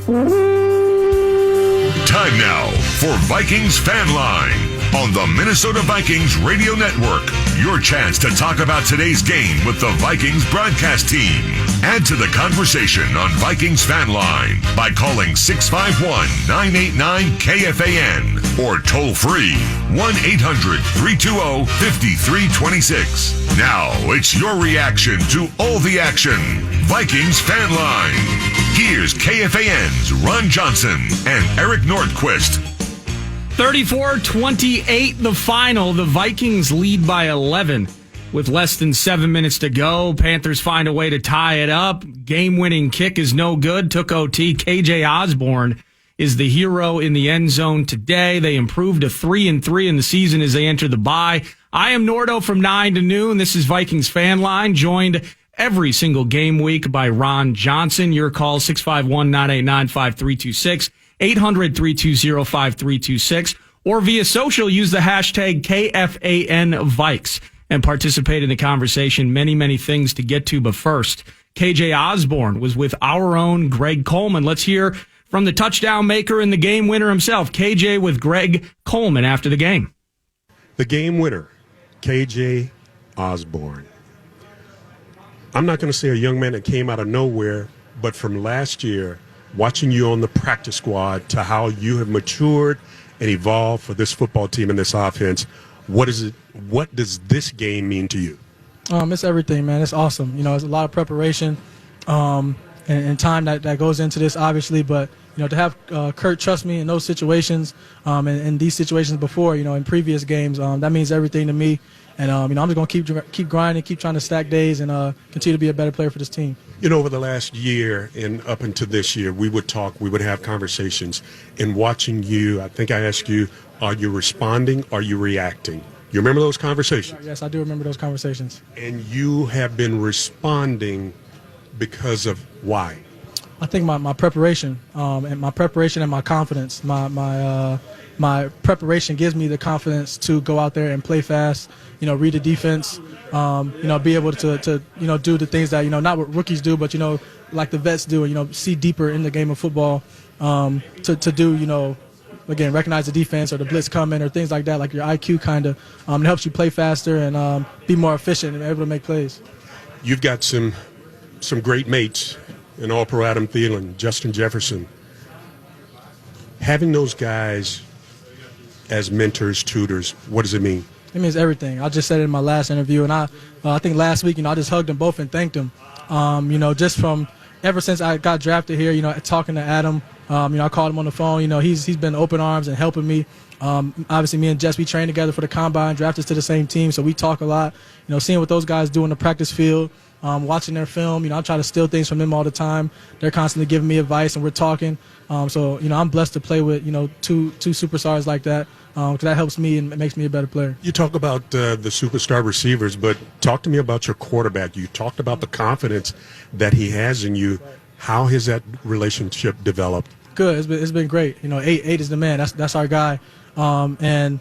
Time now for Vikings Fan Line on the Minnesota Vikings Radio Network. Your chance to talk about today's game with the Vikings broadcast team. Add to the conversation on Vikings Fan Line by calling 651-989-KFAN or toll free 1-800-320-5326. Now it's your reaction to all the action. Vikings Fan Line. Here's KFAN's Ron Johnson and Eric Nordquist. 34-28 the final. The Vikings lead by 11 with less than 7 minutes to go. Panthers find a way to tie it up. Game-winning kick is no good. Took OT. KJ Osborne is the hero in the end zone today. They improved to 3-3 in the season as they enter the bye. I am Nordo from 9 to noon. This is Vikings Fan Line, joined every single game week by Ron Johnson. Your call, 651-989-5326. 800-320-5326, or via social, use the hashtag KFANVikes and participate in the conversation. Many, many things to get to, but first, KJ Osborne was with our own Greg Coleman. Let's hear from the touchdown maker and the game winner himself, KJ, with Greg Coleman after the game. The game winner, KJ Osborne. I'm not going to say a young man that came out of nowhere, but from last year, watching you on the practice squad to how you have matured and evolved for this football team and this offense, what does this game mean to you? It's everything, man. It's awesome. You know, it's a lot of preparation and time that goes into this, obviously. But, you know, to have Kurt trust me in those situations and these situations before, you know, in previous games, that means everything to me. And, you know, I'm just going to keep grinding, keep trying to stack days, and continue to be a better player for this team. You know, over the last year and up until this year, we would have conversations. In watching you, I think I asked you, are you responding? Are you reacting? You remember those conversations? Yes, I do remember those conversations. And you have been responding because of why? I think my preparation and my confidence. My preparation gives me the confidence to go out there and play fast. You know, read the defense. You know, be able to you know, do the things that, you know, not what rookies do, but, you know, like the vets do. You know, see deeper in the game of football. To do, you know, again, recognize the defense or the blitz coming or things like that. Like your IQ kind of it helps you play faster and be more efficient and able to make plays. You've got some great mates. And All-Pro Adam Thielen, Justin Jefferson. Having those guys as mentors, tutors, what does it mean? It means everything. I just said it in my last interview, and I think last week, you know, I just hugged them both and thanked them. You know, just from ever since I got drafted here, you know, talking to Adam, you know, I called him on the phone. You know, he's been open arms and helping me. Obviously, me and Jess, we trained together for the combine, drafted to the same team, so we talk a lot. You know, seeing what those guys do in the practice field. Watching their film, you know, I try to steal things from them all the time. They're constantly giving me advice, and we're talking. So, you know, I'm blessed to play with, you know, two superstars like that, because that helps me and it makes me a better player. You talk about the superstar receivers, but talk to me about your quarterback. You talked about the confidence that he has in you. How has that relationship developed? Good. It's been great. You know, eight is the man. That's our guy, and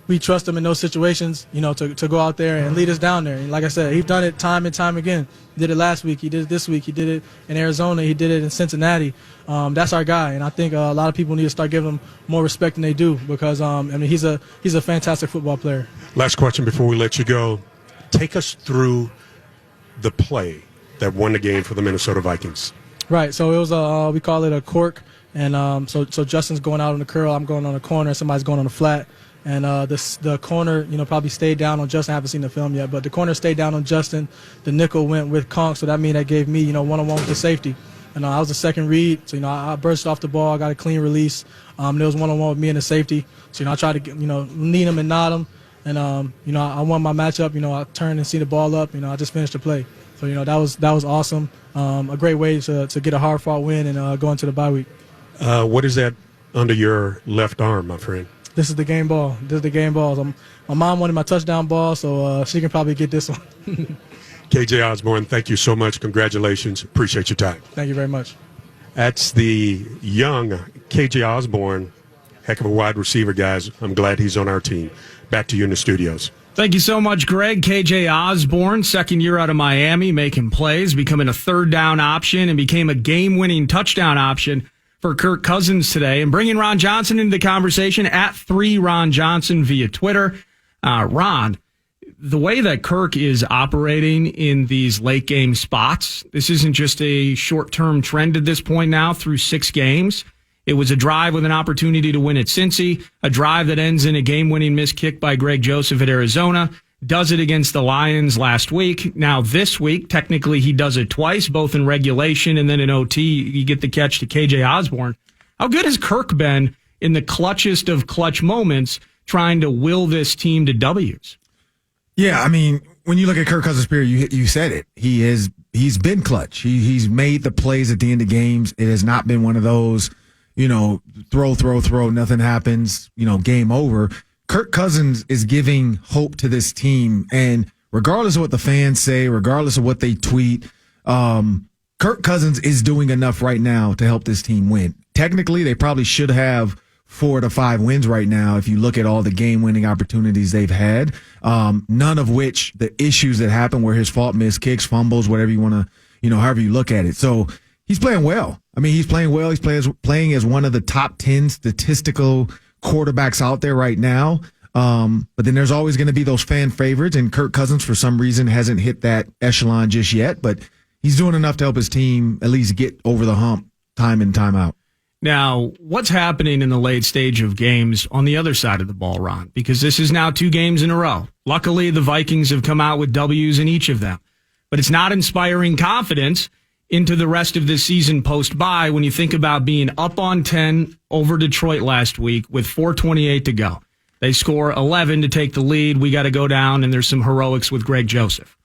we trust him in those situations, you know, to go out there and lead us down there. And like I said, he's done it time and time again. He did it last week. He did it this week. He did it in Arizona. He did it in Cincinnati. That's our guy. And I think a lot of people need to start giving him more respect than they do because, I mean, he's a fantastic football player. Last question before we let you go. Take us through the play that won the game for the Minnesota Vikings. Right. So it was we call it a cork. And so Justin's going out on the curl. I'm going on the corner. Somebody's going on the flat. And the corner, you know, probably stayed down on Justin. I haven't seen the film yet, but the corner stayed down on Justin. The nickel went with Conk, so that gave me, you know, one-on-one with the safety. And I was the second read, so, you know, I burst off the ball. I got a clean release. There was one-on-one with me and the safety. So, you know, I tried to, you know, lean him and nod him. And, you know, I won my matchup. You know, I turned and see the ball up. You know, I just finished the play. So, you know, that was awesome. A great way to get a hard-fought win and go into the bye week. What is that under your left arm, my friend? This is the game ball. This is the game balls. My mom wanted my touchdown ball, so she can probably get this one. KJ Osborne, thank you so much. Congratulations. Appreciate your time. Thank you very much. That's the young KJ Osborne. Heck of a wide receiver, guys. I'm glad he's on our team. Back to you in the studios. Thank you so much, Greg. KJ Osborne, second year out of Miami, making plays, becoming a third down option, and became a game-winning touchdown option for Kirk Cousins today. And bringing Ron Johnson into the conversation at 3Ron Johnson via Twitter. Ron, the way that Kirk is operating in these late game spots, this isn't just a short-term trend at this point now through 6 games. It was a drive with an opportunity to win at Cincy, a drive that ends in a game-winning missed kick by Greg Joseph at Arizona, does it against the Lions last week. Now this week, technically he does it twice, both in regulation and then in OT. You get the catch to KJ Osborne. How good has Kirk been in the clutchest of clutch moments trying to will this team to W's? Yeah, I mean, when you look at Kirk Cousins' period, you said it. He's been clutch. He's made the plays at the end of games. It has not been one of those, throw, nothing happens, game over. Kirk Cousins is giving hope to this team, and regardless of what the fans say, regardless of what they tweet, Kirk Cousins is doing enough right now to help this team win. Technically, they probably should have 4 to 5 wins right now if you look at all the game-winning opportunities they've had, none of which the issues that happen were his fault, missed kicks, fumbles, whatever you want to, however you look at it. So he's playing well. I mean, he's playing well. He's playing as one of the top 10 statistical quarterbacks out there right now. But then there's always going to be those fan favorites, and Kirk Cousins, for some reason, hasn't hit that echelon just yet, but he's doing enough to help his team at least get over the hump time in, time out. Now, what's happening in the late stage of games on the other side of the ball, Ron? Because this is now 2 games in a row. Luckily, the Vikings have come out with W's in each of them. But it's not inspiring confidence into the rest of this season post-bye when you think about being up on 10 over Detroit last week with 4:28 to go. They score 11 to take the lead. We got to go down, and there's some heroics with Greg Joseph.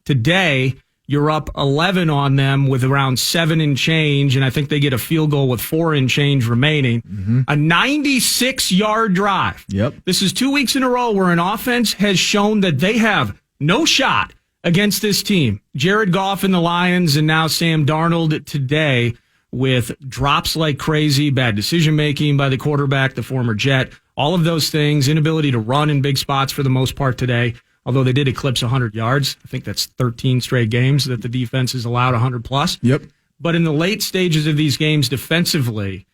Today, you're up 11 on them with around 7 and change, and I think they get a field goal with 4 and change remaining. Mm-hmm. A 96-yard drive. Yep. This is 2 weeks in a row where an offense has shown that they have no shot against this team. Jared Goff and the Lions, and now Sam Darnold today with drops like crazy, bad decision-making by the quarterback, the former Jet, all of those things, inability to run in big spots for the most part today. Although they did eclipse 100 yards. I think that's 13 straight games that the defense has allowed 100+. Yep. But in the late stages of these games defensively,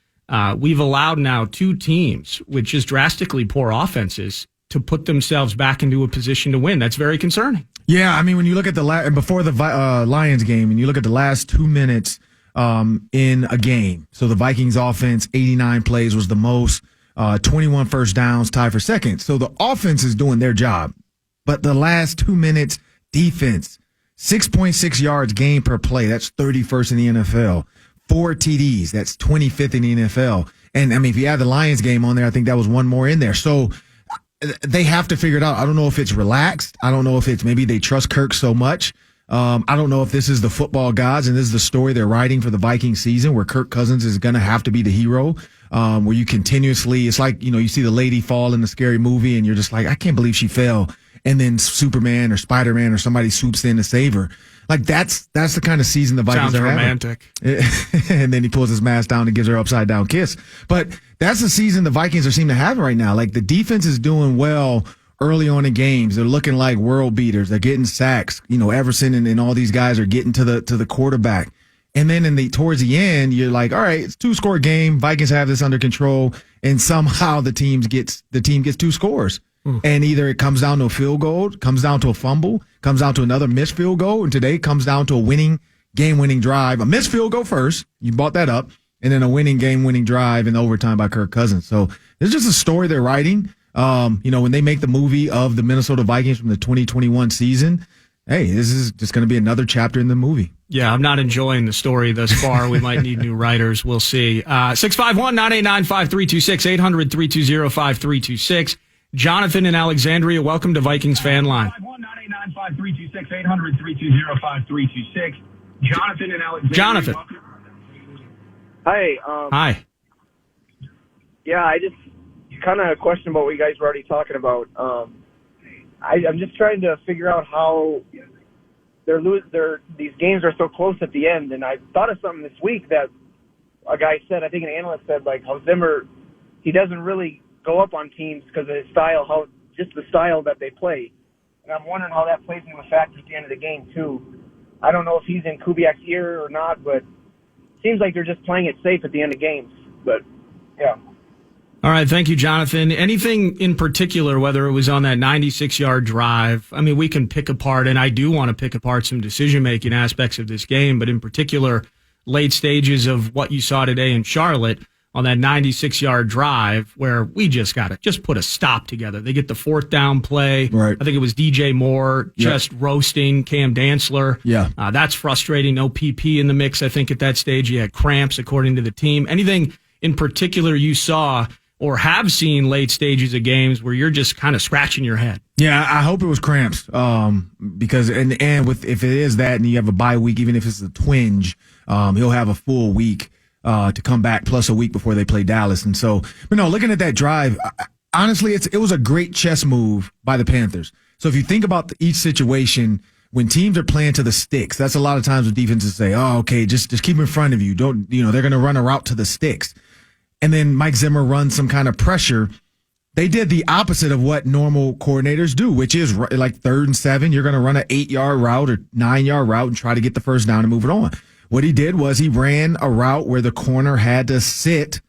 we've allowed now 2 teams with just drastically poor offenses to put themselves back into a position to win. That's very concerning. Yeah, I mean, when you look at before the Lions game, and you look at the last 2 minutes in a game, so the Vikings offense, 89 plays was the most, 21 first downs, tied for second. So the offense is doing their job. But the last 2 minutes, defense, 6.6 yards gained per play. That's 31st in the NFL. 4 TDs. That's 25th in the NFL. And, I mean, if you add the Lions game on there, I think that was one more in there. So they have to figure it out. I don't know if it's relaxed. I don't know if it's maybe they trust Kirk so much. I don't know if this is the football gods and this is the story they're writing for the Viking season where Kirk Cousins is going to have to be the hero, where you continuously, it's like, you see the lady fall in the scary movie and you're just like, I can't believe she fell. And then Superman or Spider-Man or somebody swoops in to save her. Like, that's the kind of season the Vikings are romantic. having. And then he pulls his mask down and gives her an upside-down kiss. But that's the season the Vikings are seeming to have right now. Like, the defense is doing well early on in games. They're looking like world beaters. They're getting sacks. Everson and all these guys are getting to the quarterback. And then towards the end, you're like, all right, it's 2-score game. Vikings have this under control. And somehow the team gets 2 scores. And either it comes down to a field goal, comes down to a fumble, comes down to another missed field goal, and today it comes down to a game-winning drive. A missed field goal first, you brought that up, and then a game-winning drive in overtime by Kirk Cousins. So it's just a story they're writing. When they make the movie of the Minnesota Vikings from the 2021 season, hey, this is just going to be another chapter in the movie. Yeah, I'm not enjoying the story thus far. We might need new writers. We'll see. 651-989-5326, 800-320-5326. Jonathan in Alexandria, welcome to Vikings Fan Line. 651-989-5326, 800-320-5326. Jonathan in Alexandria. Jonathan. Hi. Hi. Yeah, I just kind of had a question about what you guys were already talking about. I'm just trying to figure out how these games are so close at the end, and I thought of something this week that a guy said, I think an analyst said, like how Zimmer, he doesn't really go up on teams because of his style, just the style that they play. And I'm wondering how that plays into a factor at the end of the game, too. I don't know if he's in Kubiak's ear or not, but seems like they're just playing it safe at the end of games. But, yeah. All right, thank you, Jonathan. Anything in particular, whether it was on that 96-yard drive? I mean, we can pick apart, and I do want to pick apart some decision-making aspects of this game, but in particular, late stages of what you saw today in Charlotte on that 96-yard drive where we just got to just put a stop together. They get the fourth down play. Right. I think it was DJ Moore just roasting Cam Dantzler. Yeah. That's frustrating. No PP in the mix, I think, at that stage. He had cramps, according to the team. Anything in particular you saw or have seen late stages of games where you're just kind of scratching your head? Yeah, I hope it was cramps. Because if it is that and you have a bye week, even if it's a twinge, he'll have a full week to come back plus a week before they play Dallas. And so, but no, looking at that drive, honestly, it was a great chess move by the Panthers. So if you think about each situation, when teams are playing to the sticks, that's a lot of times what defenses say, oh, okay, just keep in front of you. Don't, they're going to run a route to the sticks. And then Mike Zimmer runs some kind of pressure. They did the opposite of what normal coordinators do, which is like 3rd and 7. You're going to run an 8-yard route or 9-yard route and try to get the first down and move it on. What he did was he ran a route where the corner had to sit,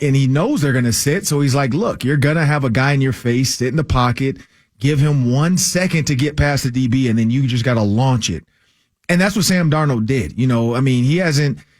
and he knows they're going to sit. So he's like, look, you're going to have a guy in your face, sit in the pocket, give him 1 second to get past the DB, and then you just got to launch it. And that's what Sam Darnold did.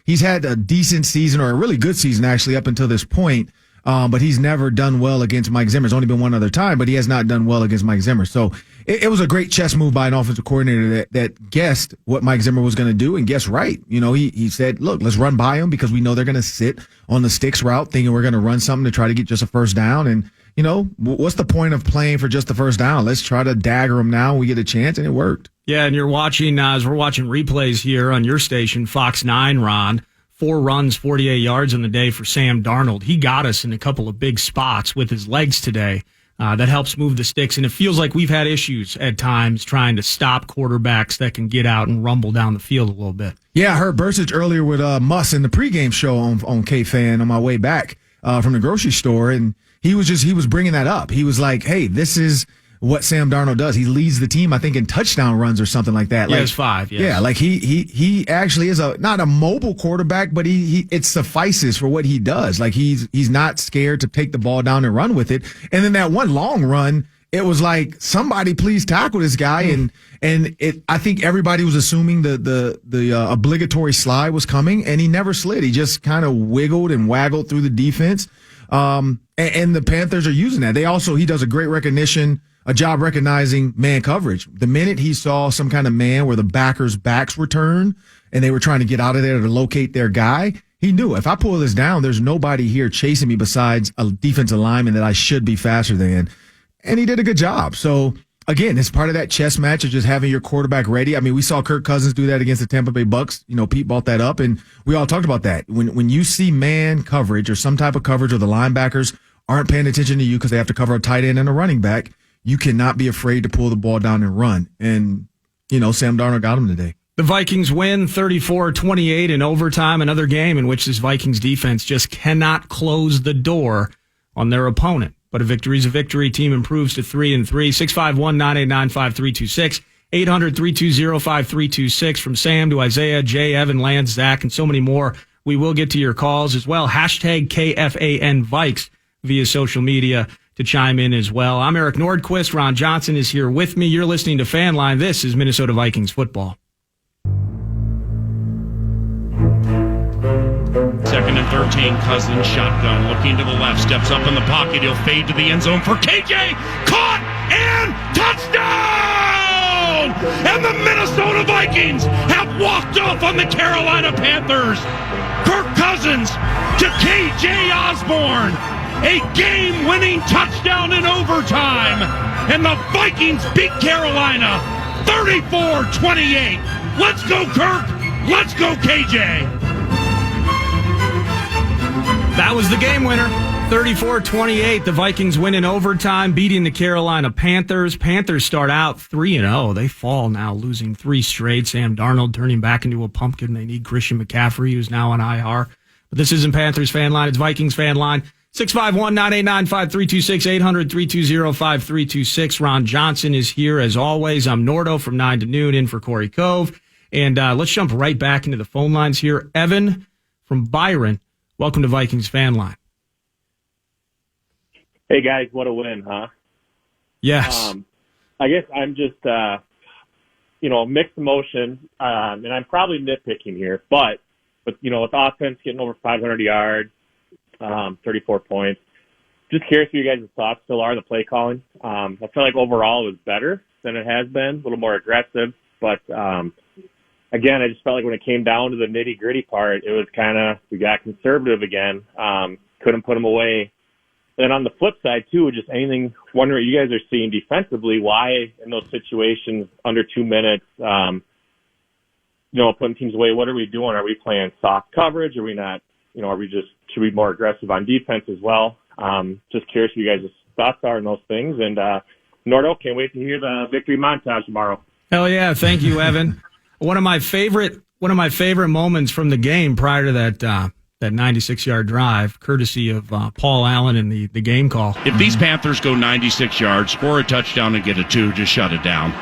He's had a decent season, or a really good season, actually, up until this point. But he's never done well against Mike Zimmer. It's only been one other time, but he has not done well against Mike Zimmer. So it was a great chess move by an offensive coordinator that guessed what Mike Zimmer was going to do and guessed right. He said, look, let's run by him because we know they're going to sit on the sticks route thinking we're going to run something to try to get just a first down. And, what's the point of playing for just the first down? Let's try to dagger him now when we get a chance, and it worked. Yeah, and you're watching, as we're watching replays here on your station, Fox 9, Ron. 4 runs, 48 yards on the day for Sam Darnold. He got us in a couple of big spots with his legs today. That helps move the sticks. And it feels like we've had issues at times trying to stop quarterbacks that can get out and rumble down the field a little bit. Yeah, I heard Bursich earlier with Muss in the pregame show on KFAN on my way back from the grocery store. And he was bringing that up. He was like, hey, this is what Sam Darnold does. He leads the team, I think, in touchdown runs or something like that. He has 5, yes. Yeah, like he actually is not a mobile quarterback, but it suffices for what he does. Like he's not scared to take the ball down and run with it. And then that one long run, it was like, somebody please tackle this guy. And I think everybody was assuming the obligatory slide was coming, and he never slid. He just kind of wiggled and waggled through the defense. And the Panthers are using that. He does a great a job recognizing man coverage. The minute he saw some kind of man where the backers' backs were turned and they were trying to get out of there to locate their guy, he knew, if I pull this down, there's nobody here chasing me besides a defensive lineman that I should be faster than. And he did a good job. So, again, it's part of that chess match of just having your quarterback ready. I mean, we saw Kirk Cousins do that against the Tampa Bay Bucks. Pete brought that up, and we all talked about that. When you see man coverage or some type of coverage or the linebackers aren't paying attention to you because they have to cover a tight end and a running back, you cannot be afraid to pull the ball down and run. And, Sam Darnold got him today. The Vikings win 34-28 in overtime, another game in which this Vikings defense just cannot close the door on their opponent. But a victory is a victory. Team improves to 3-3. 651-989-5326. 800-320-5326. From Sam to Isaiah, Jay, Evan, Lance, Zach, and so many more. We will get to your calls as well. Hashtag KFAN Vikes via social media to chime in as well. I'm Eric Nordquist. Ron Johnson is here with me. You're listening to Fan Line. This is Minnesota Vikings football. 2nd and 13, Cousins shotgun, looking to the left, steps up in the pocket. He'll fade to the end zone for KJ. Caught and touchdown! And the Minnesota Vikings have walked off on the Carolina Panthers. Kirk Cousins to KJ Osborne. A game-winning touchdown in overtime. And the Vikings beat Carolina 34-28. Let's go, Kirk. Let's go, KJ. That was the game winner. 34-28. The Vikings win in overtime, beating the Carolina Panthers. Panthers start out 3-0. They fall now, losing 3 straight. Sam Darnold turning back into a pumpkin. They need Christian McCaffrey, who's now on IR. But this isn't Panthers Fan Line. It's Vikings Fan Line. 651-989-5326, 800-320-5326. Ron Johnson is here as always. I'm Nordo from 9 to noon in for Corey Cove. And let's jump right back into the phone lines here. Evan from Byron. Welcome to Vikings Fan Line. Hey, guys, what a win, huh? Yes. I guess I'm just, mixed emotion, and I'm probably nitpicking here, but with offense getting over 500 yards, 34 points, just curious what you guys' thoughts still are on the play calling. I feel like overall it was better than it has been, a little more aggressive, but again, I just felt like when it came down to the nitty-gritty part, it was kind of, we got conservative again, couldn't put them away. And on the flip side, too, just anything, wondering what you guys are seeing defensively, why in those situations under 2 minutes, putting teams away, what are we doing? Are we playing soft coverage? Are we not, should we be more aggressive on defense as well? Just curious what you guys' thoughts are on those things. And Nordo, can't wait to hear the victory montage tomorrow. Hell yeah. Thank you, Evan. One of my favorite moments from the game prior to that 96-yard drive, courtesy of Paul Allen and the game call. If these Panthers go 96 yards, score a touchdown and get a 2, just shut it down.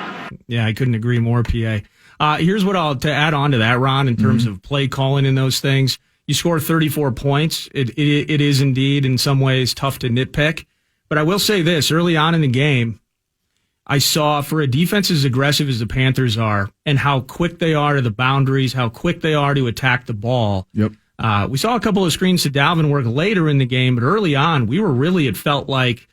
Yeah, I couldn't agree more, PA. Here's what to add on to that, Ron, in terms of play calling and those things. You score 34 points. It is indeed in some ways tough to nitpick. But I will say this, early on in the game, I saw for a defense as aggressive as the Panthers are and how quick they are to the boundaries, how quick they are to attack the ball. Yep. We saw a couple of screens to Dalvin work later in the game, but early on, it felt like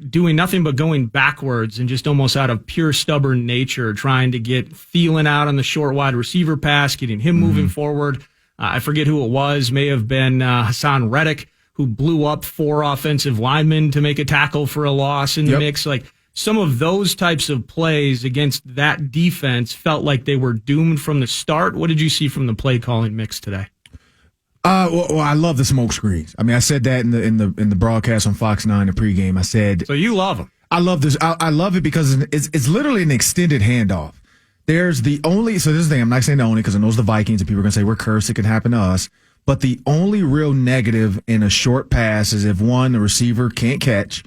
doing nothing but going backwards and just almost out of pure stubborn nature, trying to get Thielen out on the short wide receiver pass, getting him moving forward. I forget who it was, may have been Hassan Reddick, who blew up 4 offensive linemen to make a tackle for a loss in the mix. Like some of those types of plays against that defense felt like they were doomed from the start. What did you see from the play calling mix today? Well, I love the smoke screens. I mean, I said that in the broadcast on Fox 9, the pregame. I said, so you love them. I love this. I love it because it's literally an extended handoff. So this is the thing. I'm not saying the only because I know it's the Vikings and people are going to say we're cursed. It can happen to us. But the only real negative in a short pass is if 1, the receiver can't catch,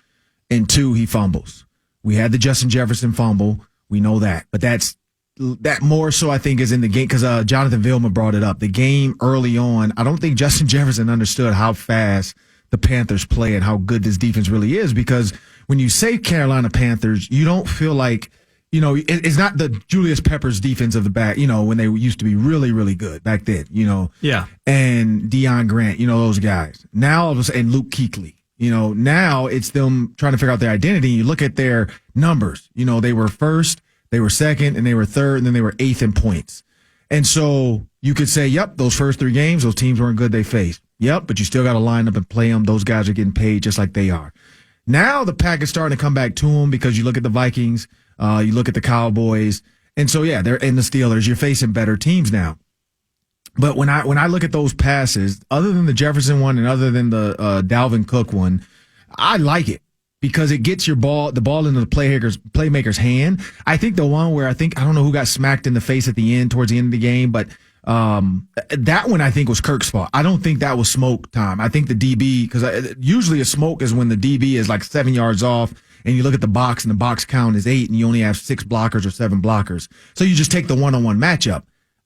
and 2, he fumbles. We had the Justin Jefferson fumble. We know that. But that more so, I think, is in the game because Jonathan Vilma brought it up. The game early on, I don't think Justin Jefferson understood how fast the Panthers play and how good this defense really is because when you say Carolina Panthers, you don't feel like, it's not the Julius Peppers defense of the back, when they used to be really, really good back then, Yeah. And Deion Grant, those guys. Now, all of a sudden, and Luke Kuechly, now it's them trying to figure out their identity. You look at their numbers, they were first, they were second, and they were third, and then they were 8th in points. And so you could say, yep, those first 3 games, those teams weren't good, they faced. Yep, but you still got to line up and play them. Those guys are getting paid just like they are. Now the pack is starting to come back to them because you look at the Vikings, you look at the Cowboys, and so, yeah, they're in the Steelers. You're facing better teams now. But when I look at those passes, other than the Jefferson one and other than the Dalvin Cook one, I like it. Because it gets the ball into the playmaker's hand. I think the one where I don't know who got smacked in the face at the end, towards the end of the game, but that one I think was Kirk's fault. I don't think that was smoke time. I think the DB, because usually a smoke is when the DB is like 7 yards off and you look at the box and the box count is 8 and you only have 6 blockers or 7 blockers. So you just take the one-on-one matchup.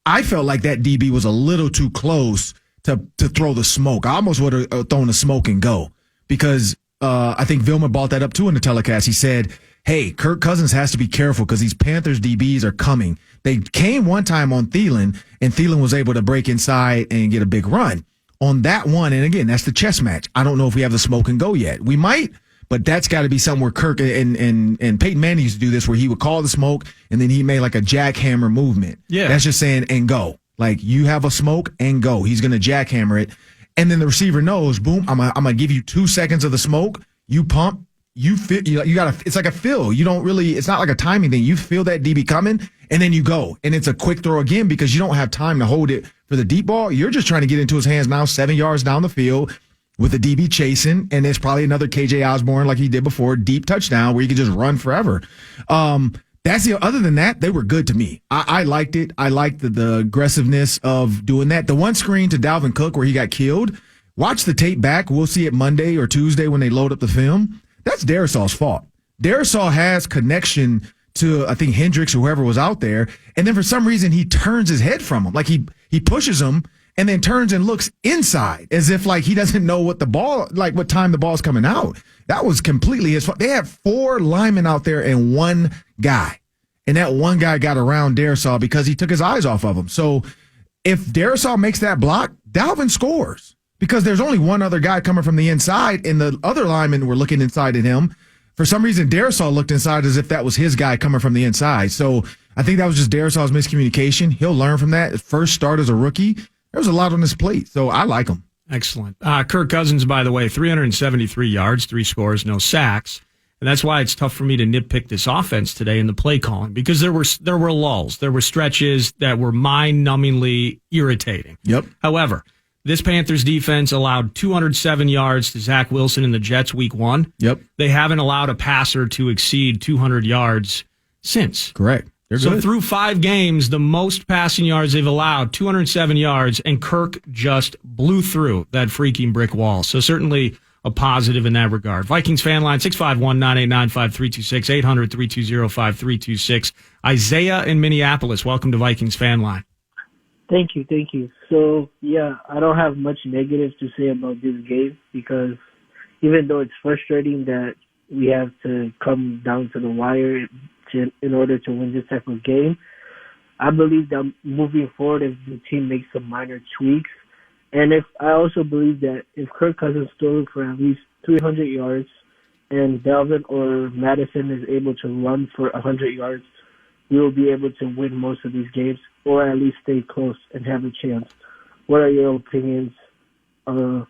I felt like that DB was a little too close to throw the smoke. I almost would have thrown the smoke and go because I think Vilma brought that up too in the telecast. He said, hey, Kirk Cousins has to be careful because these Panthers DBs are coming. They came one time on Thielen, and Thielen was able to break inside and get a big run. On that one, and again, that's the chess match. I don't know if we have the smoke and go yet. We might, but that's got to be something where Kirk and Peyton Manning used to do this where he would call the smoke, and then he made like a jackhammer movement. Yeah. That's just saying, and go. Like, you have a smoke and go. He's going to jackhammer it. And then the receiver knows, boom, I'm gonna give you 2 seconds of the smoke. You pump, you feel, you gotta. It's like a feel. You don't really. It's not like a timing thing. You feel that DB coming, and then you go, and it's a quick throw again because you don't have time to hold it for the deep ball. You're just trying to get into his hands now, 7 yards down the field, with the DB chasing, and there's probably another KJ Osborne like he did before, deep touchdown where you could just run forever. That's the. Other than that, they were good to me. I liked it. I liked the aggressiveness of doing that. The one screen to Dalvin Cook where he got killed. Watch the tape back. We'll see it Monday or Tuesday when they load up the film. That's Darisal's fault. Darisal has connection to, I think, Hendricks or whoever was out there, and then for some reason he turns his head from him. Like he pushes him, and then turns and looks inside as if like he doesn't know what time the ball's coming out. That was completely his fault. They had 4 linemen out there and 1 guy. And that 1 guy got around Darisaw because he took his eyes off of him. So if Darisaw makes that block, Dalvin scores because there's only 1 other guy coming from the inside, and the other linemen were looking inside at him. For some reason, Darisaw looked inside as if that was his guy coming from the inside. So I think that was just Darisaw's miscommunication. He'll learn from that. His first start as a rookie, there was a lot on his plate. So I like him. Excellent. Kirk Cousins, by the way, 373 yards, 3 scores, no sacks. And that's why it's tough for me to nitpick this offense today in the play calling, because there were lulls. There were stretches that were mind-numbingly irritating. Yep. However, this Panthers defense allowed 207 yards to Zach Wilson in the Jets week 1. Yep. They haven't allowed a passer to exceed 200 yards since. Correct. They're so good. through 5 games, the most passing yards they've allowed, 207 yards, and Kirk just blew through that freaking brick wall. So certainly a positive in that regard. Vikings fan line, 651-989-5326, 800-320-5326. Isaiah in Minneapolis, welcome to Vikings fan line. Thank you. So, yeah, I don't have much negative to say about this game because even though it's frustrating that we have to come down to the wire in order to win this type of game, I believe that moving forward, if the team makes some minor tweaks, and I also believe that if Kirk Cousins throws for at least 300 yards and Dalvin or Madison is able to run for 100 yards, we will be able to win most of these games or at least stay close and have a chance. What are your opinions on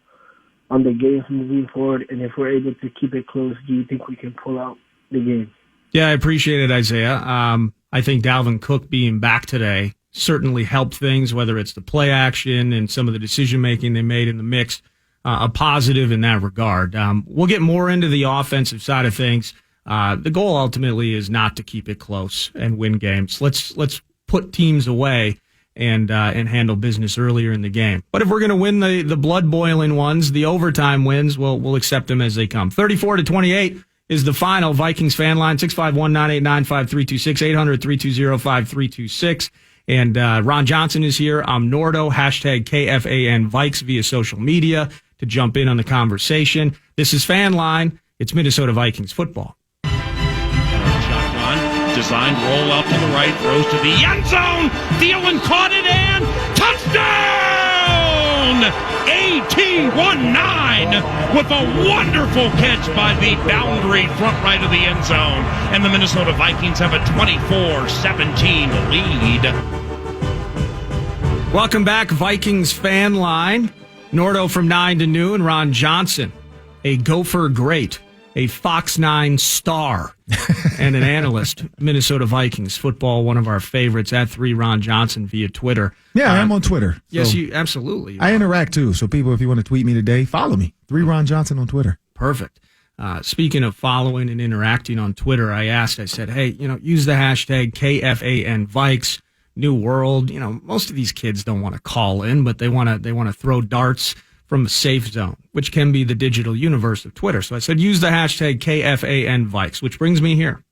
the games moving forward? And if we're able to keep it close, do you think we can pull out the game? Yeah, I appreciate it, Isaiah. I think Dalvin Cook being back today certainly helped things, whether it's the play action and some of the decision-making they made in the mix, a positive in that regard. We'll get more into the offensive side of things. The goal ultimately is not to keep it close and win games. Let's put teams away and handle business earlier in the game. But if we're going to win the blood-boiling ones, the overtime wins, we'll accept them as they come. 34-28 is the final. Vikings fan line, 651-989-5326, 800-320-5326. And Ron Johnson is here. I'm Nordo, hashtag KFAN Vikes via social media to jump in on the conversation. This is Fan Line. It's Minnesota Vikings football. Shotgun, designed roll out to the right, throws to the end zone. Thielen caught it and touchdown! AT-19 with a wonderful catch by the boundary front right of the end zone. And the Minnesota Vikings have a 24-17 lead. Welcome back, Vikings fan line. Nordo from 9 to noon. Ron Johnson, a Gopher great, a Fox 9 star, and an analyst. Minnesota Vikings football, one of our favorites, at 3 Ron Johnson via Twitter. Yeah, I'm on Twitter. Yes, you absolutely. I interact too. So people, if you want to tweet me today, follow me. 3 Ron Johnson on Twitter. Perfect. Speaking of following and interacting on Twitter, I said, hey, use the hashtag KFAN Vikes. New world. Most of these kids don't want to call in, but they want to throw darts from a safe zone, which can be the digital universe of Twitter. So I said, use the hashtag KFAN Vikes, which brings me here.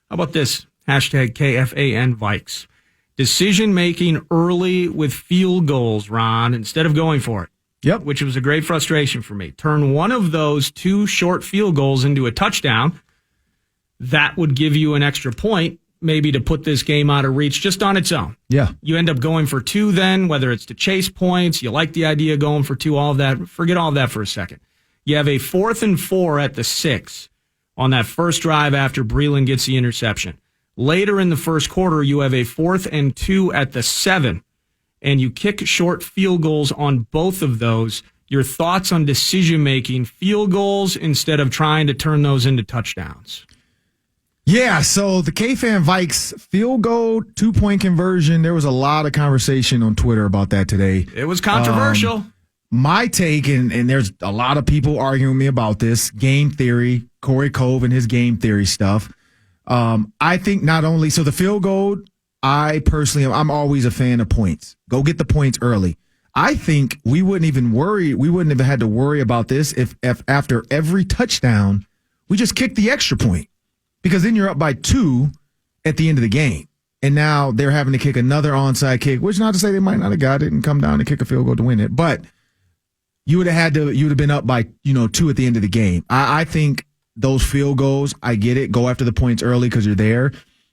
How about this? Hashtag KFAN Vikes. Decision making early with field goals, Ron, instead of going for it. Yep. Which was a great frustration for me. Turn one of those 2 short field goals into a touchdown. That would give you an extra point, maybe to put this game out of reach just on its own. Yeah. You end up going for 2 then, whether it's to chase points, you like the idea of going for 2, all of that. Forget all of that for a second. You have a 4th and 4 at the 6 on that first drive after Breeland gets the interception. Later in the first quarter, you have a 4th and 2 at the 7, and you kick short field goals on both of those. Your thoughts on decision-making, field goals instead of trying to turn those into touchdowns? Yeah, so the KFAN Vikes field goal 2-point conversion, there was a lot of conversation on Twitter about that today. It was controversial. My take, and there's a lot of people arguing with me about this, game theory, Corey Cove and his game theory stuff. I think not only, so the field goal, I'm always a fan of points. Go get the points early. I think we wouldn't have had to worry about this if after every touchdown, we just kicked the extra point. Because then you're up by 2 at the end of the game. and now they're having to kick another onside kick, which not to say they might not have got it and come down and kick a field goal to win it, but you would have been up by 2 at the end of the game. I think those field goals, I get it, go after the points early because you're there.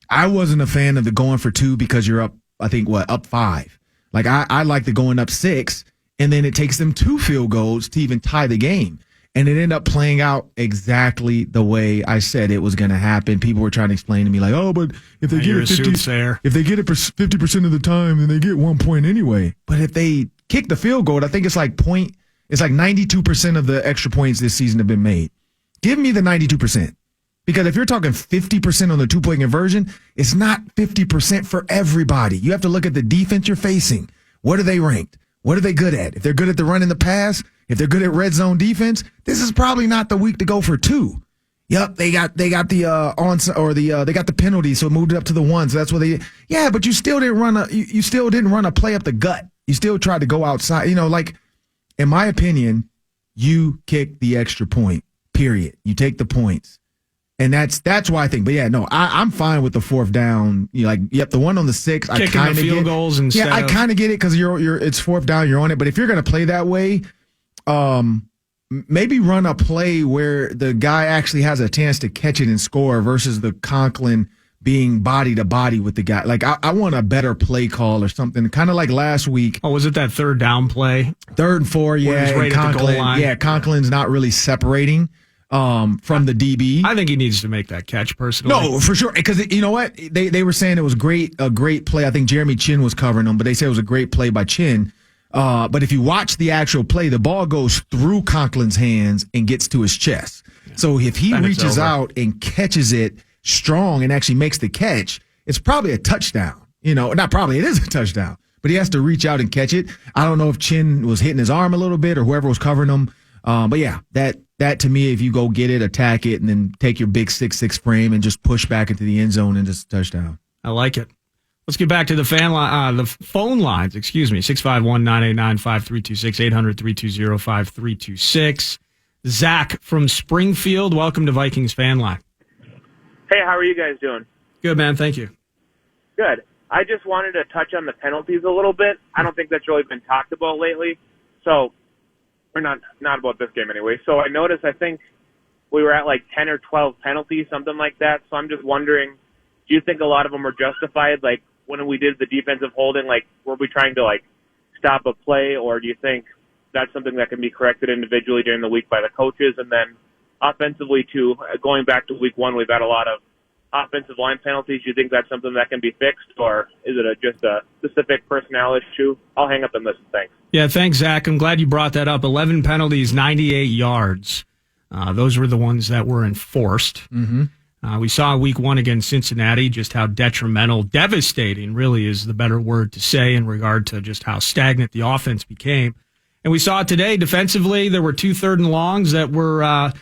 I wasn't a fan of the going for 2 because you're up, I think, up 5. Like, I like the going up 6, and then it takes them 2 field goals to even tie the game. And it ended up playing out exactly the way I said it was going to happen. People were trying to explain to me, like, oh, but if they get it 50% of the time, then they get 1 point anyway. But if they kick the field goal, I think it's like 92% of the extra points this season have been made. Give me the 92%. Because if you're talking 50% on the 2-point conversion, it's not 50% for everybody. You have to look at the defense you're facing. What are they ranked? What are they good at? If they're good at the run and the pass, if they're good at red zone defense, this is probably not the week to go for 2. Yep, they got the they got the penalties, so it moved it up to the 1. So that's what they. Yeah, but you still didn't run a play up the gut. You still tried to go outside. Like, in my opinion, you kick the extra point. Period. You take the points. And that's why I think. But yeah, no, I'm fine with the 4th down. The one on the 6, I kind of get field goals instead. Yeah, I kind of get it because it's 4th down, you're on it. But if you're going to play that way, maybe run a play where the guy actually has a chance to catch it and score versus the Conklin being body to body with the guy. Like, I want a better play call or something, kind of like last week. Oh, was it that 3rd down play? 3rd and 4, yeah. He's right at the goal line. Yeah, Conklin's not really separating from the DB. I think he needs to make that catch personally. No, for sure. Because you know what? They were saying it was a great play. I think Jeremy Chin was covering them, but they said it was a great play by Chin. But if you watch the actual play, the ball goes through Conklin's hands and gets to his chest. Yeah. So if he reaches out and catches it strong and actually makes the catch, it's probably a touchdown. Not probably, it is a touchdown. But he has to reach out and catch it. I don't know if Chin was hitting his arm a little bit or whoever was covering him. But yeah, that to me, if you go get it, attack it, and then take your big 6'6" frame and just push back into the end zone and just touchdown. I like it. Let's get back to the the phone lines. 651-989-5326, 800-320-5326. Zach from Springfield, welcome to Vikings Fan Line. Hey, how are you guys doing? Good, man. Thank you. Good. I just wanted to touch on the penalties a little bit. I don't think that's really been talked about lately. So, or not about this game anyway. So I noticed, I think we were at like 10 or 12 penalties, something like that. So I'm just wondering, do you think a lot of them were justified? Like, when we did the defensive holding, like, were we trying to, like, stop a play, or do you think that's something that can be corrected individually during the week by the coaches? And then offensively, too, going back to week 1, we've had a lot of offensive line penalties. Do you think that's something that can be fixed, or is it just a specific personnel issue? I'll hang up and listen. Thanks. Yeah, thanks, Zach. I'm glad you brought that up. 11 penalties, 98 yards. Those were the ones that were enforced. Mm-hmm. We saw week 1 against Cincinnati just how devastating really is the better word to say in regard to just how stagnant the offense became. And we saw it today defensively. There were 2 3rd and longs that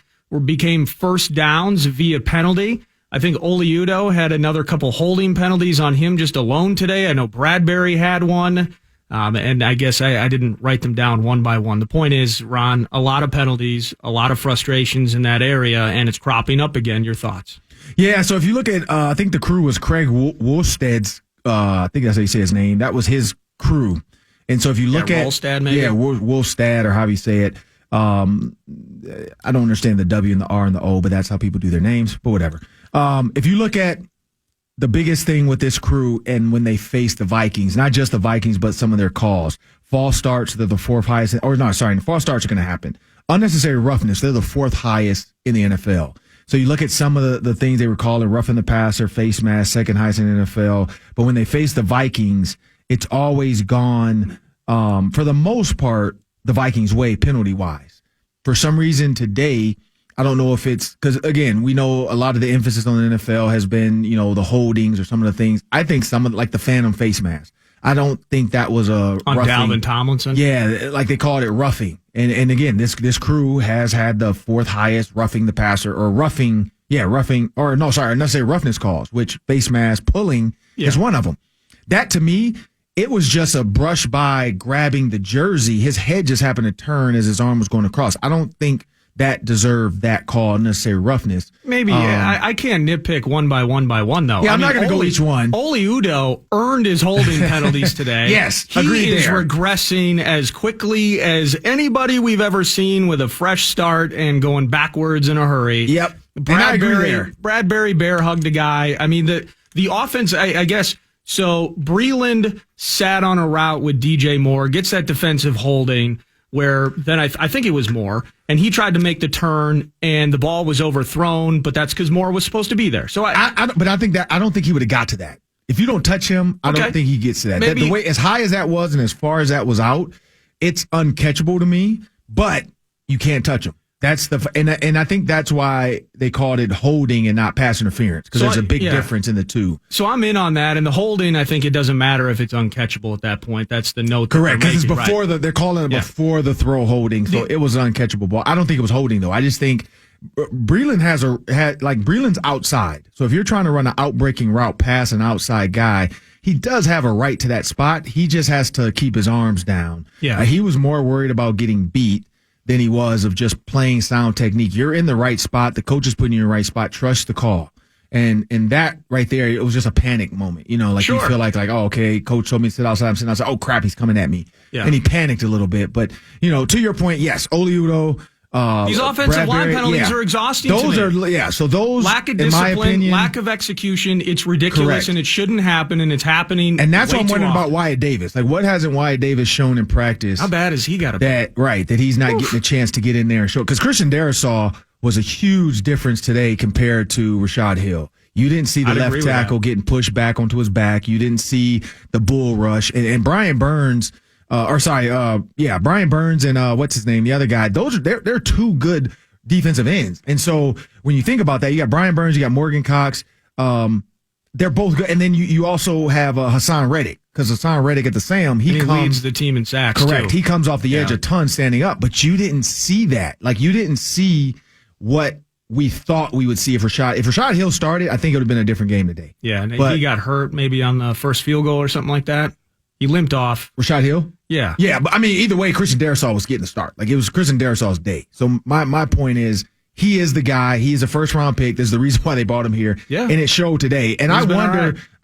became first downs via penalty. I think Oliudo had another couple holding penalties on him just alone today. I know Bradbury had one. And I guess I didn't write them down one by one. The point is, Ron, a lot of penalties, a lot of frustrations in that area, and it's cropping up again. Your thoughts? Yeah, so if you look at, I think the crew was Craig Wolstad's, I think that's how you say his name. That was his crew. And so if you look at Wolstad, maybe? Yeah, Wolstad, or however you say it. I don't understand the W and the R and the O, but that's how people do their names, but whatever. If you look at the biggest thing with this crew and when they face the Vikings, not just the Vikings, but some of their calls, false starts, they're the 4th highest, false starts are going to happen. Unnecessary roughness, they're the 4th highest in the NFL. So you look at some of the things they were calling roughing the passer, face mask, 2nd highest in the NFL. But when they face the Vikings, it's always gone, for the most part, the Vikings' way penalty-wise. For some reason today, I don't know if it's because, again, we know a lot of the emphasis on the NFL has been, the holdings or some of the things. I think some of like the phantom face mask. I don't think that was a on roughing. Dalvin Tomlinson. Yeah, like they called it roughing. And again, this crew has had the 4th highest roughing the passer or roughing, or no, sorry, not say roughness calls, which face mask pulling is one of them. That to me, it was just a brush by grabbing the jersey. His head just happened to turn as his arm was going across. I don't think that deserved that call, necessary roughness. Maybe I can't nitpick one by one, though. Yeah, I'm not going to go each one. Oli Udoh earned his holding penalties today. Yes, he agreed is there. regressing as quickly as anybody we've ever seen with a fresh start and going backwards in a hurry. Yep, and I agree there. Bradbury bear hugged a guy. I mean, the offense, I guess. So Breland sat on a route with DJ Moore, gets that defensive holding. Where then I think it was Moore, and he tried to make the turn, and the ball was overthrown, but that's because Moore was supposed to be there. So I don't think he would have got to that. If you don't touch him, I don't think he gets to that. Maybe, the way as high as that was and as far as that was out, it's uncatchable to me. But you can't touch him. That's and I think that's why they called it holding and not pass interference, because there's a big difference in the two. So I'm in on that, and the holding, I think it doesn't matter if it's uncatchable at that point. That's the note. Correct, because it's before they're calling it before the throw holding, so it was an uncatchable ball. I don't think it was holding though. I just think Breland Breland's outside. So if you're trying to run an outbreaking route past an outside guy, he does have a right to that spot. He just has to keep his arms down. Yeah, he was more worried about getting beat than he was of just playing sound technique. You're in the right spot. The coach is putting you in the right spot. Trust the call. And that right there, it was just a panic moment. You know, like you feel like, oh, okay, coach told me to sit outside. I'm sitting outside. Oh, crap, he's coming at me. Yeah. And he panicked a little bit. But, to your point, yes, Oli Udoh, these offensive line penalties are exhausting. So those, lack of in my discipline, opinion, lack of execution. It's ridiculous, and it shouldn't happen, and it's happening. And that's what I'm wondering often about Wyatt Davis. Like, what hasn't Wyatt Davis shown in practice? How bad has he got to be? That he's not getting a chance to get in there and show. Because Christian Darrisaw was a huge difference today compared to Rashad Hill. You didn't see the left tackle getting pushed back onto his back. You didn't see the bull rush. And Brian Burns. Brian Burns and what's his name, the other guy. They're two good defensive ends. And so when you think about that, you got Brian Burns, you got Morgan Cox. They're both good. And then you also have Hassan Reddick, because Hassan Reddick at the Sam, he leads the team in sacks. Correct. Too. He comes off the edge a ton standing up, but you didn't see that. Like, you didn't see what we thought we would see if Rashad Hill started. I think it would have been a different game today. Yeah, and he got hurt maybe on the first field goal or something like that. He limped off. Rashad Hill? Yeah. Yeah, but I mean, either way, Christian Darrisaw was getting the start. Like, it was Christian Darrisaw's day. So my point is, he is the guy. He is a first-round pick. This is the reason why they bought him here. Yeah. And it showed today. And I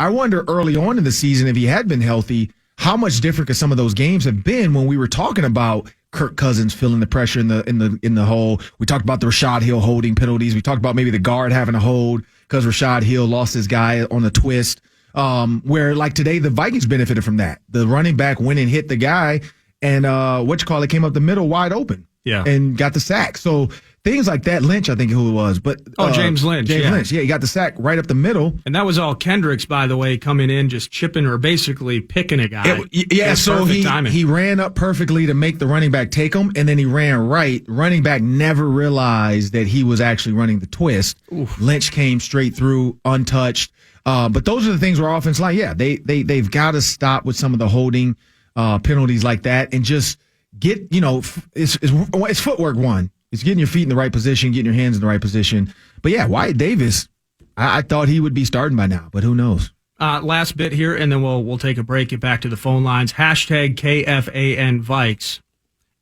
wonder early on in the season, if he had been healthy, how much different could some of those games have been when we were talking about Kirk Cousins feeling the pressure in the hole. We talked about the Rashad Hill holding penalties. We talked about maybe the guard having a hold because Rashad Hill lost his guy on the twist. Where like today the Vikings benefited from that. The running back went and hit the guy, and came up the middle wide open. Yeah, and got the sack. So things like that. Lynch, I think who it was, but James Lynch. Lynch, yeah, he got the sack right up the middle. And that was all Kendricks, by the way, coming in just chipping or basically picking a guy. So he ran up perfectly to make the running back take him, and then he ran right. Running back never realized that he was actually running the twist. Oof. Lynch came straight through, untouched. But those are the things where offense line, they've got to stop with some of the holding penalties like that and just get, it's footwork one. It's getting your feet in the right position, getting your hands in the right position. But yeah, Wyatt Davis, I thought he would be starting by now, but who knows? Last bit here, and then we'll take a break, get back to the phone lines. Hashtag KFAN Vikes.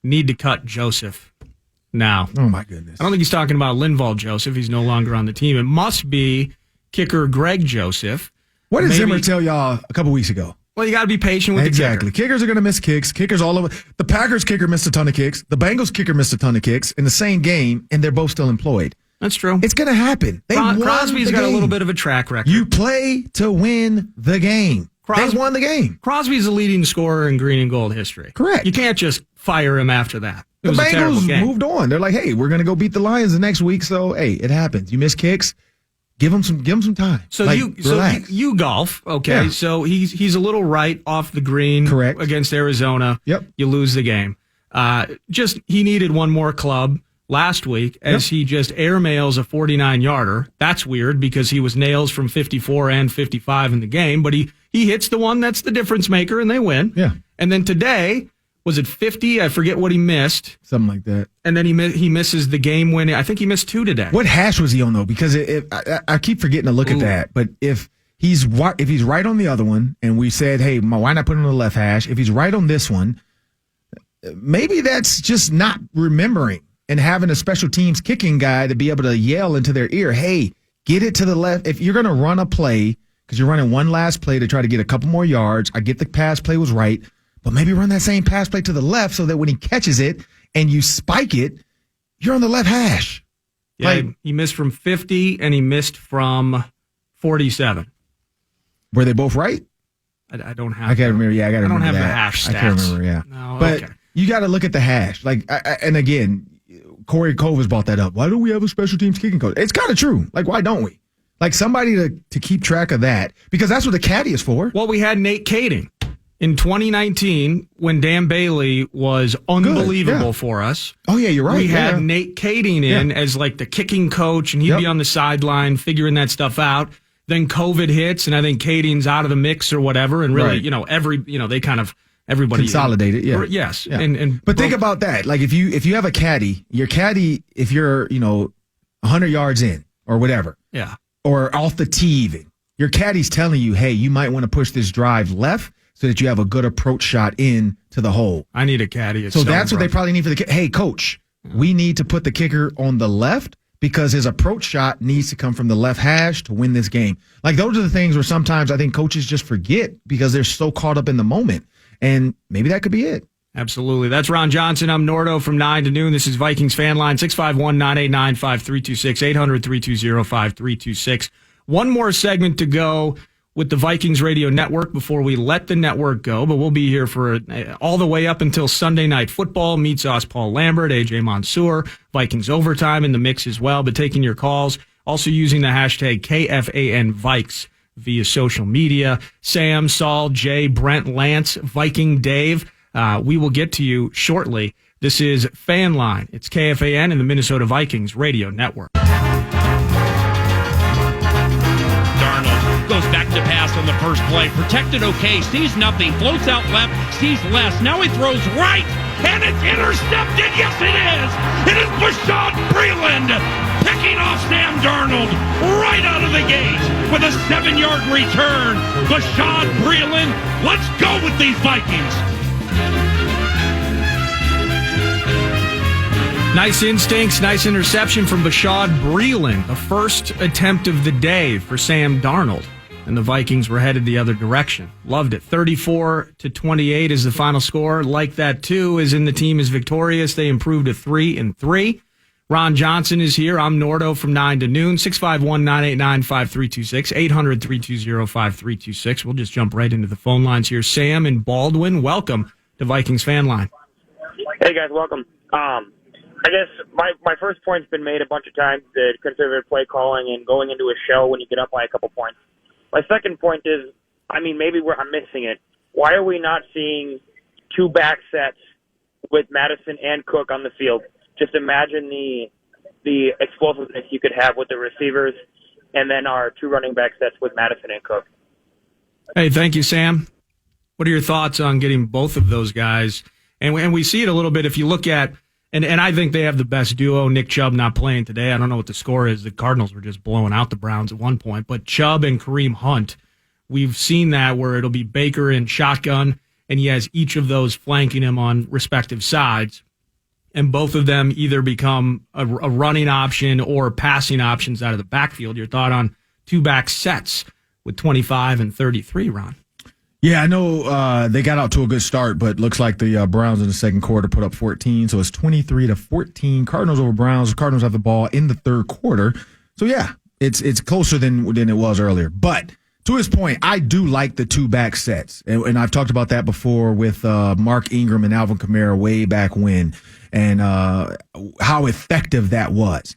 Need to cut Joseph now. Oh my goodness. I don't think he's talking about Linval Joseph. He's no longer on the team. It must be kicker Greg Joseph. What did Zimmer tell y'all a couple weeks ago? Well, you got to be patient with the kicker. Kickers are going to miss kicks. Kickers all over. The Packers kicker missed a ton of kicks. The Bengals kicker missed a ton of kicks in the same game, and they're both still employed. That's true. It's going to happen. Crosby's got a little bit of a track record. You play to win the game. They won the game. Crosby's the leading scorer in green and gold history. Correct. You can't just fire him after that. The Bengals moved on. They're like, hey, we're going to go beat the Lions the next week, so, hey, it happens. You miss kicks. Give him some time. So relax. you golf, okay? Yeah. So he's a little right off the green, correct, against Arizona. Yep. You lose the game. He needed one more club last week as he just airmails a 49-yarder. That's weird because he was nails from 54 and 55 in the game, but he hits the one that's the difference maker and they win. Yeah. And then today, was it 50? I forget what he missed. Something like that. And then he misses the game winning. I think he missed 2 today. What hash was he on though? Because I keep forgetting to look at that. But if he's right on the other one, and we said, hey, why not put him on the left hash? If he's right on this one, maybe that's just not remembering. and having a special teams kicking guy to be able to yell into their ear, hey, get it to the left. If you're going to run a play, because you're running one last play to try to get a couple more yards, I get the pass play was right, but maybe run that same pass play to the left so that when he catches it and you spike it, you're on the left hash. Yeah, he missed from 50 and he missed from 47. Were they both right? I don't have. I can't remember. Yeah, I got to remember I don't have that. the hash stats. I can't remember. Yeah, no, but okay. You got to look at the hash. And again, Corey Cove has brought that up. Why don't we have a special teams kicking coach? It's kind of true. Why don't we? Somebody to keep track of that, because that's what the caddy is for. Well, we had Nate Kading in 2019 when Dan Bailey was unbelievable for us. Oh yeah, you're right. We had Nate Kading in as the kicking coach, and he'd be on the sideline figuring that stuff out. Then COVID hits, and I think Kading's out of the mix or whatever, and really, they kind of everybody consolidated. Yeah. Yes. Yeah. But think about that. If you have a caddy, your caddy, if you're 100 yards in or whatever, yeah, or off the tee even, your caddy's telling you, hey, you might want to push this drive left so that you have a good approach shot in to the hole. I need a caddy. So that's what they probably need for the hey, coach, we need to put the kicker on the left because his approach shot needs to come from the left hash to win this game. Those are the things where sometimes I think coaches just forget because they're so caught up in the moment. And maybe that could be it. Absolutely. That's Ron Johnson. I'm Nordo from 9 to noon. This is Vikings Fan Line, 651-989-5326, 800-320-5326. One more segment to go with the Vikings Radio Network before we let the network go, but we'll be here for all the way up until Sunday Night Football. Meet Sauce Paul Lambert, AJ Mansour, Vikings Overtime in the mix as well, but taking your calls, also using the hashtag KFAN Vikes via social media. Sam, Saul, Jay, Brent, Lance, Viking Dave. We will get to you shortly. This is Fan Line. It's KFAN and the Minnesota Vikings Radio Network. Goes back to pass on the first play. Protected okay. Sees nothing. Floats out left. Sees less. Now he throws right. And it's intercepted. Yes, it is. It is Bashaud Breeland picking off Sam Darnold right out of the gate with a 7-yard return. Bashaud Breeland. Let's go with these Vikings. Nice instincts, nice interception from Bashaud Breeland. The first attempt of the day for Sam Darnold. And the Vikings were headed the other direction. Loved it. 34-28 is the final score. Like that, too, as in the team is victorious. They improved to 3-3. Ron Johnson is here. I'm Nordo from 9 to noon. 651-989-5326. 800-320-5326. We'll just jump right into the phone lines here. Sam and Baldwin, welcome to Vikings Fan Line. Hey, guys, welcome. I guess my first point's been made a bunch of times, the conservative play calling and going into a show when you get up by a couple points. My second point is, maybe I'm missing it. Why are we not seeing two back sets with Madison and Cook on the field? Just imagine the explosiveness you could have with the receivers and then our two running back sets with Madison and Cook. Hey, thank you, Sam. What are your thoughts on getting both of those guys? And we see it a little bit if you look at, and I think they have the best duo. Nick Chubb not playing today. I don't know what the score is. The Cardinals were just blowing out the Browns at one point. But Chubb and Kareem Hunt, we've seen that where it'll be Baker and shotgun, and he has each of those flanking him on respective sides. And both of them either become a running option or passing options out of the backfield. Your thought on two back sets with 25 and 33, Ron? Yeah, I know they got out to a good start, but looks like the Browns in the second quarter put up 14, so it's 23-14. Cardinals over Browns. Cardinals have the ball in the third quarter. So, yeah, it's closer than it was earlier. But to his point, I do like the two back sets, and I've talked about that before with Mark Ingram and Alvin Kamara way back when, and how effective that was.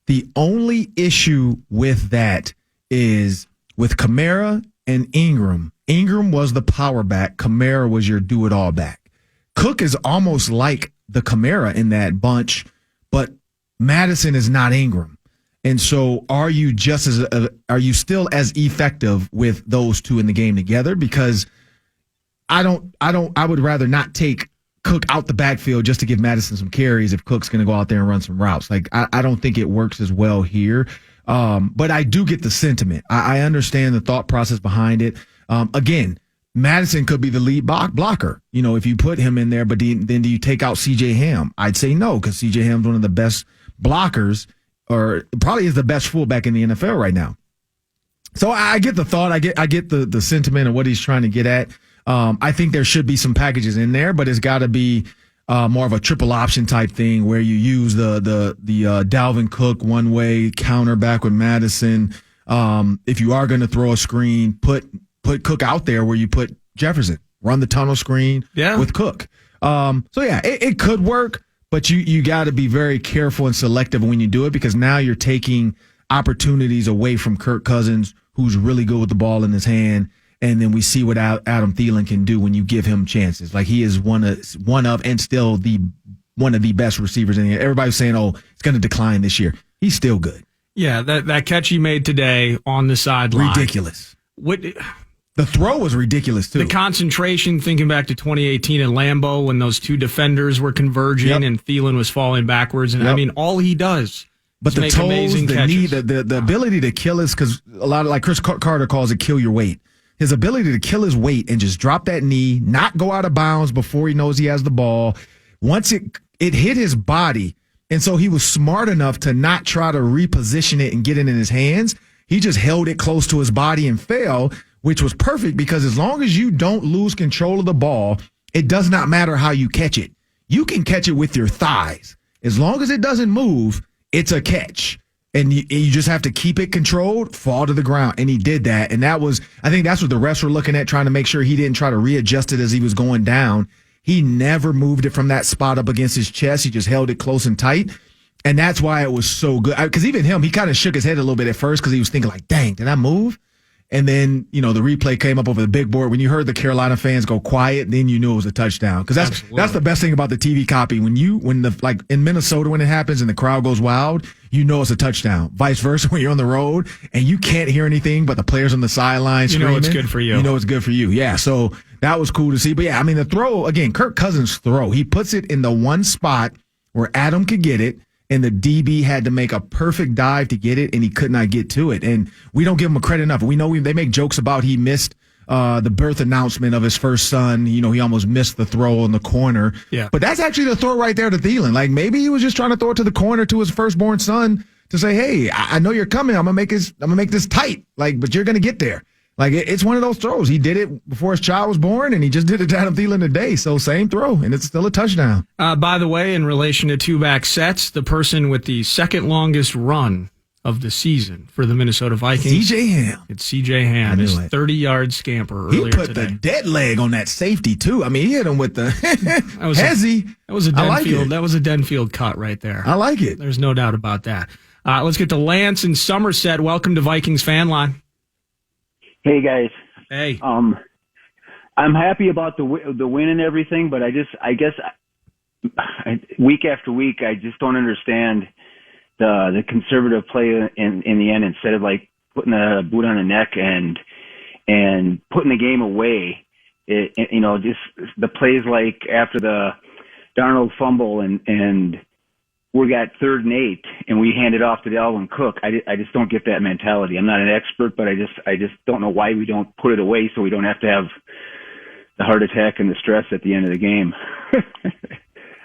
The only issue with that is with Kamara and Ingram. Ingram was the power back. Kamara was your do-it-all back. Cook is almost like the Kamara in that bunch, but Madison is not Ingram. And so are you still as effective with those two in the game together? Because I would rather not take Cook out the backfield just to give Madison some carries if Cook's going to go out there and run some routes. I don't think it works as well here. But I do get the sentiment. I understand the thought process behind it. Again, Madison could be the lead blocker, if you put him in there, but then do you take out C.J. Hamm? I'd say no, because C.J. Hamm's one of the best blockers, or probably is the best fullback in the NFL right now. So I get the thought, I get the sentiment of what he's trying to get at. I think there should be some packages in there, but it's got to be more of a triple option type thing where you use the Dalvin Cook one way counter back with Madison. If you are going to throw a screen, put Cook out there where you put Jefferson. Run the tunnel screen with Cook. It could work, but you got to be very careful and selective when you do it, because now you're taking opportunities away from Kirk Cousins, who's really good with the ball in his hand. And then we see what Adam Thielen can do when you give him chances. Like, he is one of and still one of the best receivers in the. Everybody's saying, it's going to decline this year. He's still good. Yeah, that catch he made today on the sideline. Ridiculous. The throw was ridiculous, too. The concentration, thinking back to 2018 in Lambeau when those two defenders were converging and Thielen was falling backwards. And I mean, all he does but is the make toes, amazing the catches. knee, the ability to kill his, because a lot of, like Chris Carter calls it, kill your weight. His ability to kill his weight and just drop that knee, not go out of bounds before he knows he has the ball. Once it hit his body, and so he was smart enough to not try to reposition it and get it in his hands. He just held it close to his body and fell, which was perfect, because as long as you don't lose control of the ball, it does not matter how you catch it. You can catch it with your thighs. As long as it doesn't move, it's a catch. And you just have to keep it controlled, fall to the ground. And he did that. And I think that's what the refs were looking at, trying to make sure he didn't try to readjust it as he was going down. He never moved it from that spot up against his chest. He just held it close and tight. And that's why it was so good. Because even him, he kind of shook his head a little bit at first, because he was thinking like, dang, did I move? And then, the replay came up over the big board. When you heard the Carolina fans go quiet, then you knew it was a touchdown. Because that's the best thing about the TV copy. When in Minnesota, when it happens and the crowd goes wild, you know it's a touchdown. Vice versa, when you're on the road and you can't hear anything but the players on the sideline screaming. You know it's good for you. You know it's good for you. Yeah, so that was cool to see. But yeah, I mean, the throw, again, Kirk Cousins' throw, he puts it in the one spot where Adam could get it. And the DB had to make a perfect dive to get it, and he could not get to it. And we don't give him a credit enough. We know they make jokes about he missed the birth announcement of his first son. He almost missed the throw in the corner. Yeah. But that's actually the throw right there to Thielen. Like, maybe he was just trying to throw it to the corner to his firstborn son to say, hey, I know you're coming. I'm gonna make this tight. Like, but you're gonna get there. Like, it's one of those throws. He did it before his child was born, and he just did it to Adam Thielen today. So same throw, and it's still a touchdown. By the way, in relation to two-back sets, the person with the second longest run of the season for the Minnesota Vikings. C.J. Hamm. It's C.J. Hamm, his 30-yard scamper earlier today. He put the dead leg on that safety, too. I mean, he hit him with the hezzy. That was a Denfield. That was a Denfield cut right there. I like it. There's no doubt about that. Let's get to Lance in Somerset. Welcome to Vikings Fan Line. Hey guys. Hey. I'm happy about the win and everything, but I guess week after week I just don't understand the conservative play in the end, instead of like putting a boot on the neck and putting the game away. Just the plays like after the Darnold fumble and we got 3rd and 8 and we hand it off to Dalvin Cook. I just don't get that mentality. I'm not an expert, but I just don't know why we don't put it away so we don't have to have the heart attack and the stress at the end of the game.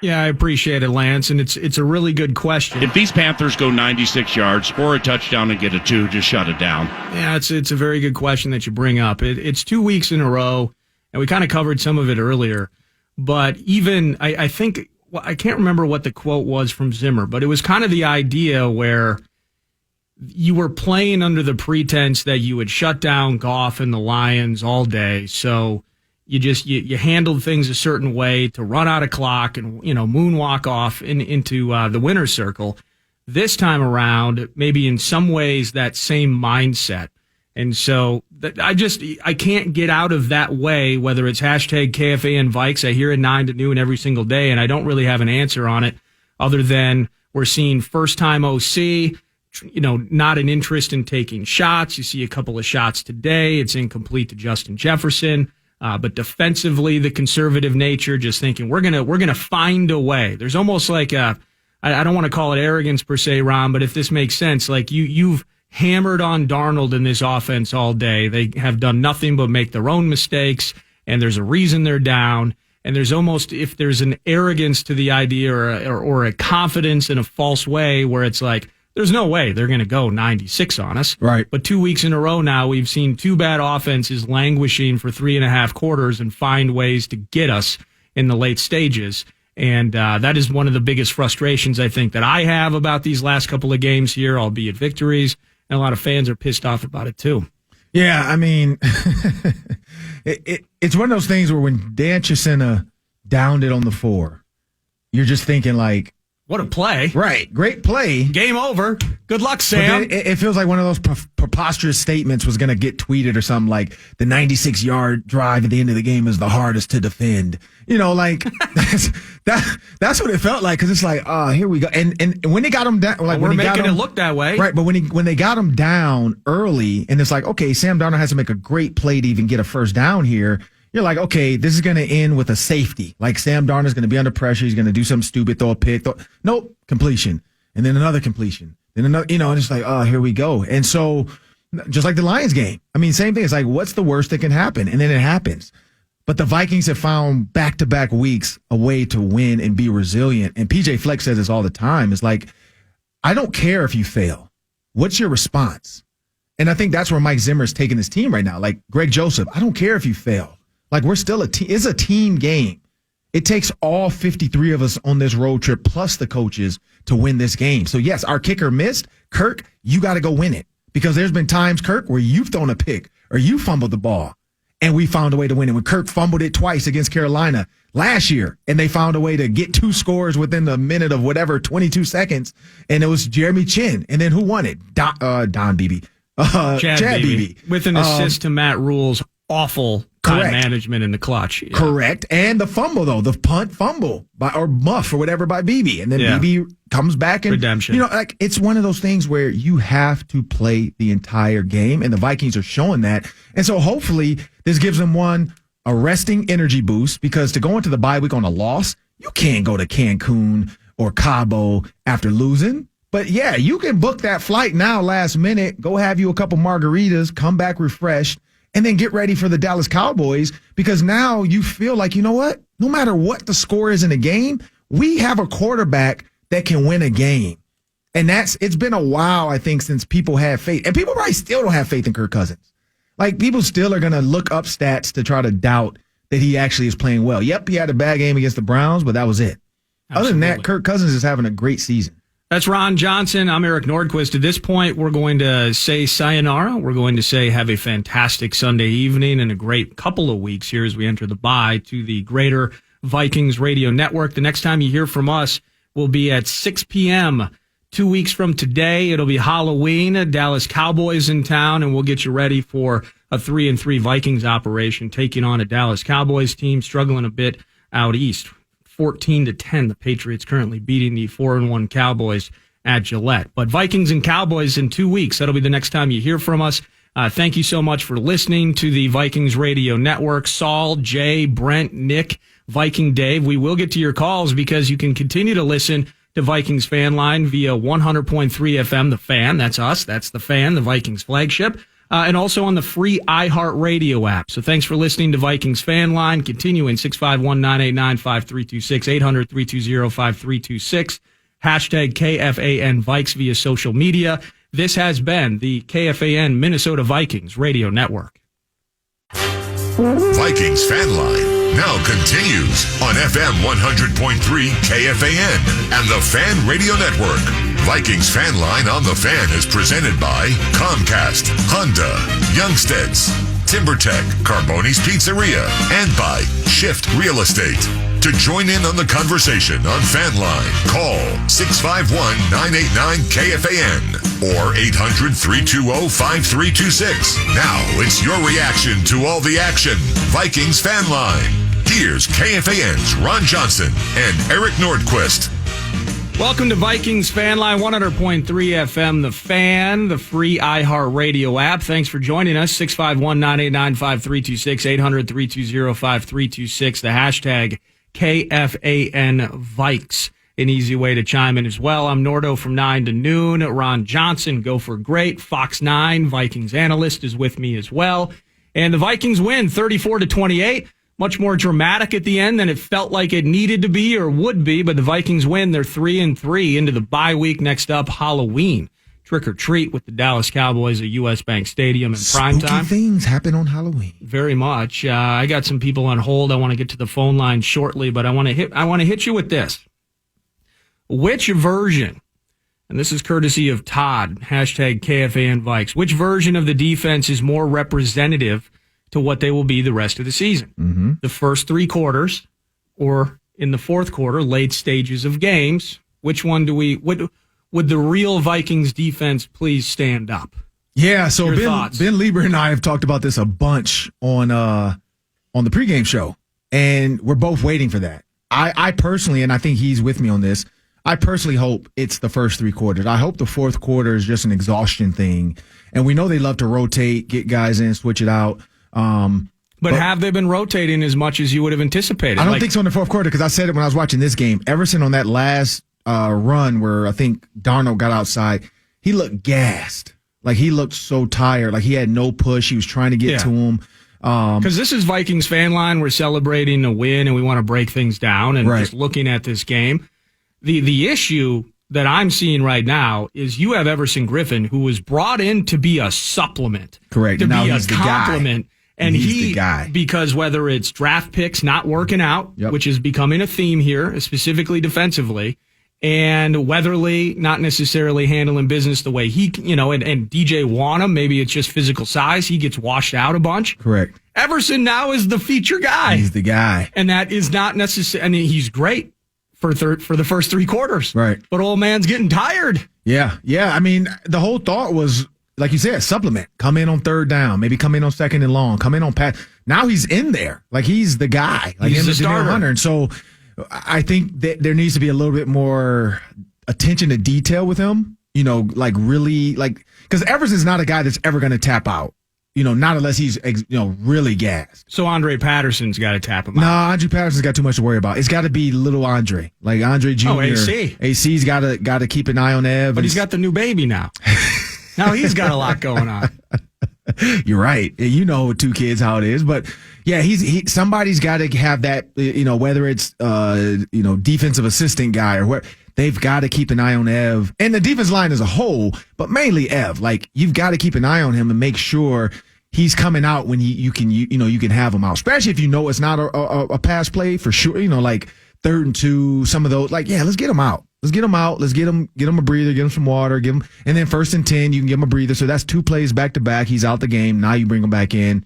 Yeah, I appreciate it, Lance, and it's a really good question. If these Panthers go 96 yards, score a touchdown and get a 2, just shut it down. Yeah, it's a very good question that you bring up. It's 2 weeks in a row, and we kind of covered some of it earlier. But even, I think, I can't remember what the quote was from Zimmer, but it was kind of the idea where you were playing under the pretense that you would shut down Goff and the Lions all day. So you handled things a certain way to run out of clock and, moonwalk off into the winner's circle. This time around, maybe in some ways that same mindset. And so I can't get out of that way, whether it's hashtag KFAN Vikes. I hear it 9 to noon every single day, and I don't really have an answer on it other than we're seeing first-time OC, not an interest in taking shots. You see a couple of shots today. It's incomplete to Justin Jefferson. But defensively, the conservative nature, just thinking we're gonna find a way. There's almost like I don't want to call it arrogance per se, Ron, but if this makes sense, like you've hammered on Darnold in this offense all day. They have done nothing but make their own mistakes. and there's a reason they're down. And there's almost, if there's an arrogance to the idea or a confidence in a false way where it's like, there's no way they're going to go 96 on us. Right. But 2 weeks in a row now, we've seen two bad offenses languishing for 3.5 quarters and find ways to get us in the late stages. And that is one of the biggest frustrations, I think, that I have about these last couple of games here, albeit victories. And a lot of fans are pissed off about it, too. Yeah, I mean, it's one of those things where when Dan Chisena downed it on the 4, you're just thinking like, what a play. Right, great play. Game over. Good luck, Sam. It feels like one of those preposterous statements was going to get tweeted or something like the 96-yard drive at the end of the game is the hardest to defend. You know, like that's what it felt like because it's like, here we go. And when they got him down, like we're making it look that way, right? But when they got him down early, and it's like, okay, Sam Darnold has to make a great play to even get a first down here. You're like, okay, this is going to end with a safety. Like Sam Darnold is going to be under pressure. He's going to do something stupid, throw a pick. Nope, completion. And then another completion. Then another, and it's like, here we go. And so just like the Lions game, I mean, same thing. It's like, what's the worst that can happen? And then it happens. But the Vikings have found back-to-back weeks a way to win and be resilient. And PJ Fleck says this all the time. It's like, I don't care if you fail. What's your response? And I think that's where Mike Zimmer is taking his team right now. Like Greg Joseph, I don't care if you fail. Like, we're still it's a team game. It takes all 53 of us on this road trip plus the coaches to win this game. So, yes, our kicker missed. Kirk, you got to go win it. Because there's been times, Kirk, where you've thrown a pick or you fumbled the ball, and we found a way to win it. When Kirk fumbled it twice against Carolina last year, and they found a way to get 2 scores within a minute of whatever, 22 seconds, and it was Jeremy Chin. And then who won it? Don Beebe. Chad Beebe. With an assist to Matt Rule's awful time management in the clutch. Yeah. Correct. And the fumble, though, the punt fumble or muff or whatever by Beebe. And then Beebe comes back and redemption. Like it's one of those things where you have to play the entire game, and the Vikings are showing that. And so hopefully this gives them a resting energy boost, because to go into the bye week on a loss, you can't go to Cancun or Cabo after losing. But yeah, you can book that flight now last minute, go have you a couple margaritas, come back refreshed, and then get ready for the Dallas Cowboys, because now you feel like, you know what? No matter what the score is in a game, we have a quarterback that can win a game. And it's been a while, I think, since people had faith. And people probably still don't have faith in Kirk Cousins. Like, people still are going to look up stats to try to doubt that he actually is playing well. Yep, he had a bad game against the Browns, but that was it. Absolutely. Other than that, Kirk Cousins is having a great season. That's Ron Johnson. I'm Eric Nordquist. At this point, we're going to say sayonara. We're going to say have a fantastic Sunday evening and a great couple of weeks here as we enter the bye to the Greater Vikings Radio Network. The next time you hear from us will be at 6 p.m. 2 weeks from today. It'll be Halloween. Dallas Cowboys in town, and we'll get you ready for a 3-3 Vikings operation taking on a Dallas Cowboys team struggling a bit out east. 14-10, the Patriots currently beating the 4-1 Cowboys at Gillette. But Vikings and Cowboys in 2 weeks. That'll be the next time you hear from us. Thank you so much for listening to the Vikings Radio Network. Saul, Jay, Brent, Nick, Viking Dave. We will get to your calls because you can continue to listen to Vikings Fan Line via 100.3 FM, The Fan. That's us. That's The Fan, the Vikings flagship. And also on the free iHeartRadio app. So thanks for listening to Vikings Fan Line. Continuing 651-989-5326, 800-320-5326, hashtag KFAN Vikes via social media. This has been the KFAN Minnesota Vikings Radio Network. Vikings Fan Line now continues on FM 100.3 KFAN and the Fan Radio Network. Vikings Fan Line on the Fan is presented by Comcast, Honda, Youngsteads, TimberTech, Carboni's Pizzeria, and by Shift Real Estate. To join in on the conversation on Fan Line, call 651-989-KFAN or 800-320-5326. Now it's your reaction to all the action. Vikings Fan Line. Here's KFAN's Ron Johnson and Eric Nordquist. Welcome to Vikings Fan Line, 100.3 FM, The Fan, the free iHeartRadio app. Thanks for joining us. 651-989-5326, 800-320-5326, the hashtag KFAN Vikes. An easy way to chime in as well. I'm Nordo from 9 to noon. Ron Johnson, Gopher Great, Fox 9, Vikings analyst, is with me as well. And the Vikings win 34-28. Much more dramatic at the end than it felt like it needed to be or would be, but the Vikings win. They're 3-3 into the bye week. Next up, Halloween. Trick or treat with the Dallas Cowboys at U.S. Bank Stadium in primetime. Spooky things happen on Halloween. Very much. I got some people on hold. I want to get to the phone line shortly, but I want to hit you with this. Which version, and this is courtesy of Todd, hashtag KFAN Vikes, which version of the defense is more representative to what they will be the rest of the season? Mm-hmm. The first three quarters, or in the fourth quarter, late stages of games? Which one would the real Vikings defense please stand up? Yeah, so thoughts? Ben Lieber and I have talked about this a bunch on the pregame show, and we're both waiting for that. I personally, and I think he's with me on this, I personally hope it's the first three quarters. I hope the fourth quarter is just an exhaustion thing, and we know they love to rotate, get guys in, switch it out. But have they been rotating as much as you would have anticipated? I don't think so in the fourth quarter, because I said it when I was watching this game. Everson on that last run where I think Darnold got outside, he looked gassed. Like, he looked so tired. Like, he had no push. He was trying to get to him. Because this is Vikings fan line. We're celebrating a win, and we want to break things down. And just looking at this game, the issue that I'm seeing right now is you have Everson Griffin, who was brought in to be a supplement. Correct. To now be he's a the complement. Guy. And he's the guy. Because whether it's draft picks not working out, which is becoming a theme here, specifically defensively, and Weatherly not necessarily handling business the way he, and DJ Wanham, maybe it's just physical size. He gets washed out a bunch. Correct. Everson now is the feature guy. He's the guy. And that is not necessarily, I mean, he's great for the first three quarters. Right. But old man's getting tired. Yeah. I mean, the whole thought was, like you said, supplement. Come in on third down. Maybe come in on second and long. Come in on pass. Now he's in there. Like, he's the guy. Like, he's him the starter. Hunter. And so I think that there needs to be a little bit more attention to detail with him. Because Everson's not a guy that's ever going to tap out. Not unless he's, really gassed. So Andre Patterson's got to tap him out. No, Andre Patterson's got too much to worry about. It's got to be little Andre. Like Andre Jr. Oh, AC. AC's got to keep an eye on Ev. But he's got the new baby now. Now he's got a lot going on. You're right. You know, two kids, how it is. But yeah, somebody's got to have that, whether it's, defensive assistant guy or what, they've got to keep an eye on Ev and the defense line as a whole, but mainly Ev. Like, you've got to keep an eye on him and make sure he's coming out when you can have him out, especially if it's not a pass play for sure. Like 3rd and 2, some of those, let's get him out. Let's get him out. Let's get him a breather, get him some water, and then 1st and 10, you can give him a breather. So that's 2 plays back to back. He's out the game. Now you bring him back in.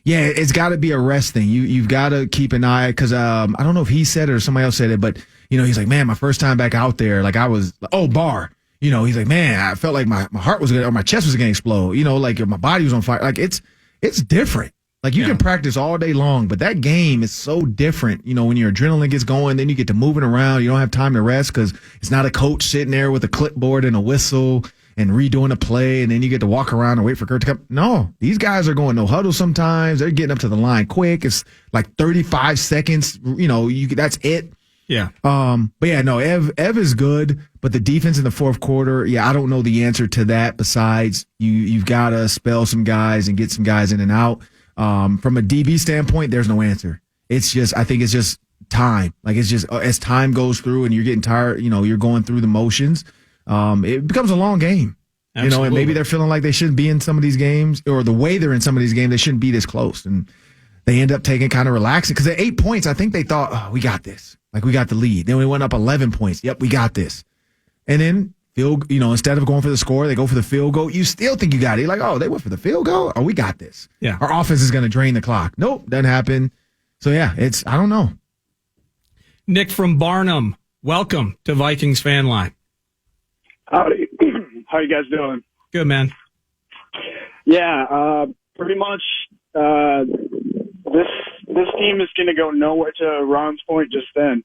It's got to be a rest thing. You've got to keep an eye, because I don't know if he said it or somebody else said it, but he's like, man, my first time back out there, like I was, Barr. He's like, man, I felt like my heart was or my chest was gonna explode. Like my body was on fire. Like it's different. Like, you can practice all day long, but that game is so different. When your adrenaline gets going, then you get to moving around. You don't have time to rest because it's not a coach sitting there with a clipboard and a whistle and redoing a play, and then you get to walk around and wait for Kurt to come. No, these guys are going no huddle sometimes. They're getting up to the line quick. It's like 35 seconds. That's it. Yeah. But yeah, no, Ev is good, but the defense in the fourth quarter, I don't know the answer to that besides you've got to spell some guys and get some guys in and out. From a DB standpoint, there's no answer. I think it's just time. Like, it's just, as time goes through and you're getting tired, you're going through the motions. It becomes a long game. Absolutely. And maybe they're feeling like they shouldn't be in some of these games, or the way they're in some of these games, they shouldn't be this close. And they end up taking kind of relaxing, because at 8 points, I think they thought, oh, we got this. Like, we got the lead. Then we went up 11 points. Yep, we got this. And then instead of going for the score, they go for the field goal. You still think you got it. You're like, oh, they went for the field goal? Oh, we got this. Yeah. Our offense is going to drain the clock. Nope, doesn't happen. So, yeah, I don't know. Nick from Barnum, welcome to Vikings Fan Line. Howdy. How you guys doing? Good, man. Yeah, pretty much this team is going to go nowhere, to Ron's point just then.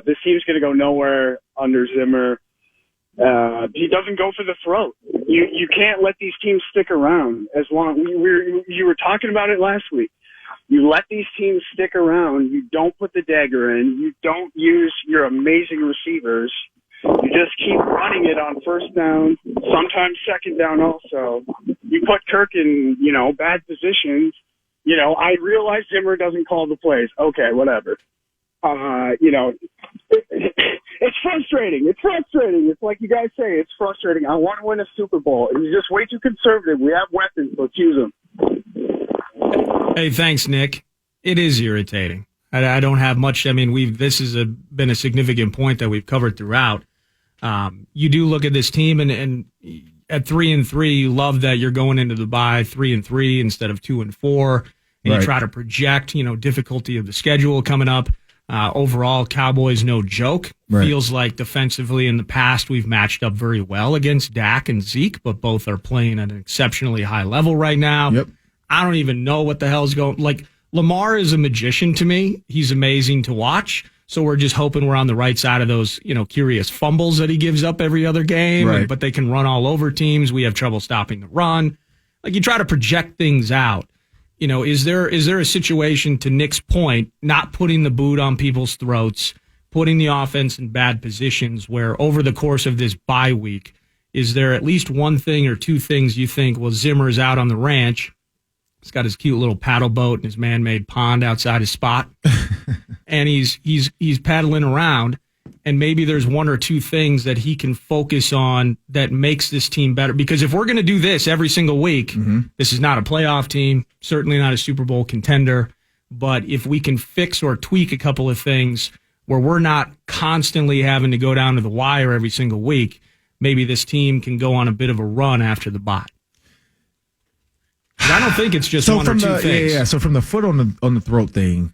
This team's going to go nowhere under Zimmer. He doesn't go for the throat. You can't let these teams stick around as long. You were talking about it last week. You let these teams stick around. You don't put the dagger in. You don't use your amazing receivers. You just keep running it on first down, sometimes second down also. you put Kirk in, bad positions. I realize Zimmer doesn't call the plays. Okay, whatever. It's frustrating. It's frustrating. It's like you guys say, it's frustrating. I want to win a Super Bowl. It's just way too conservative. We have weapons. Let's use them. Hey, thanks, Nick. It is irritating. I don't have much. I mean, this has been a significant point that we've covered throughout. You do look at this team, and at 3-3, you love that you're going into the bye 3-3 instead of 2-4, and you try to project, difficulty of the schedule coming up. Overall, Cowboys no joke. Right. Feels like defensively in the past we've matched up very well against Dak and Zeke, but both are playing at an exceptionally high level right now. Yep. I don't even know what the hell's going. Like, Lamar is a magician to me. He's amazing to watch. So we're just hoping we're on the right side of those, curious fumbles that he gives up every other game. Right. But they can run all over teams. We have trouble stopping the run. Like, you try to project things out. Is there a situation, to Nick's point, not putting the boot on people's throats, putting the offense in bad positions, where over the course of this bye week, is there at least one thing or two things you think, well, Zimmer's out on the ranch. He's got his cute little paddle boat and his man-made pond outside his spot, and he's paddling around, and maybe there's one or two things that he can focus on that makes this team better. Because if we're going to do this every single week, this is not a playoff team, certainly not a Super Bowl contender, but if we can fix or tweak a couple of things where we're not constantly having to go down to the wire every single week, maybe this team can go on a bit of a run after the bye. I don't think it's just one or two things. Yeah. So from the foot on the throat thing,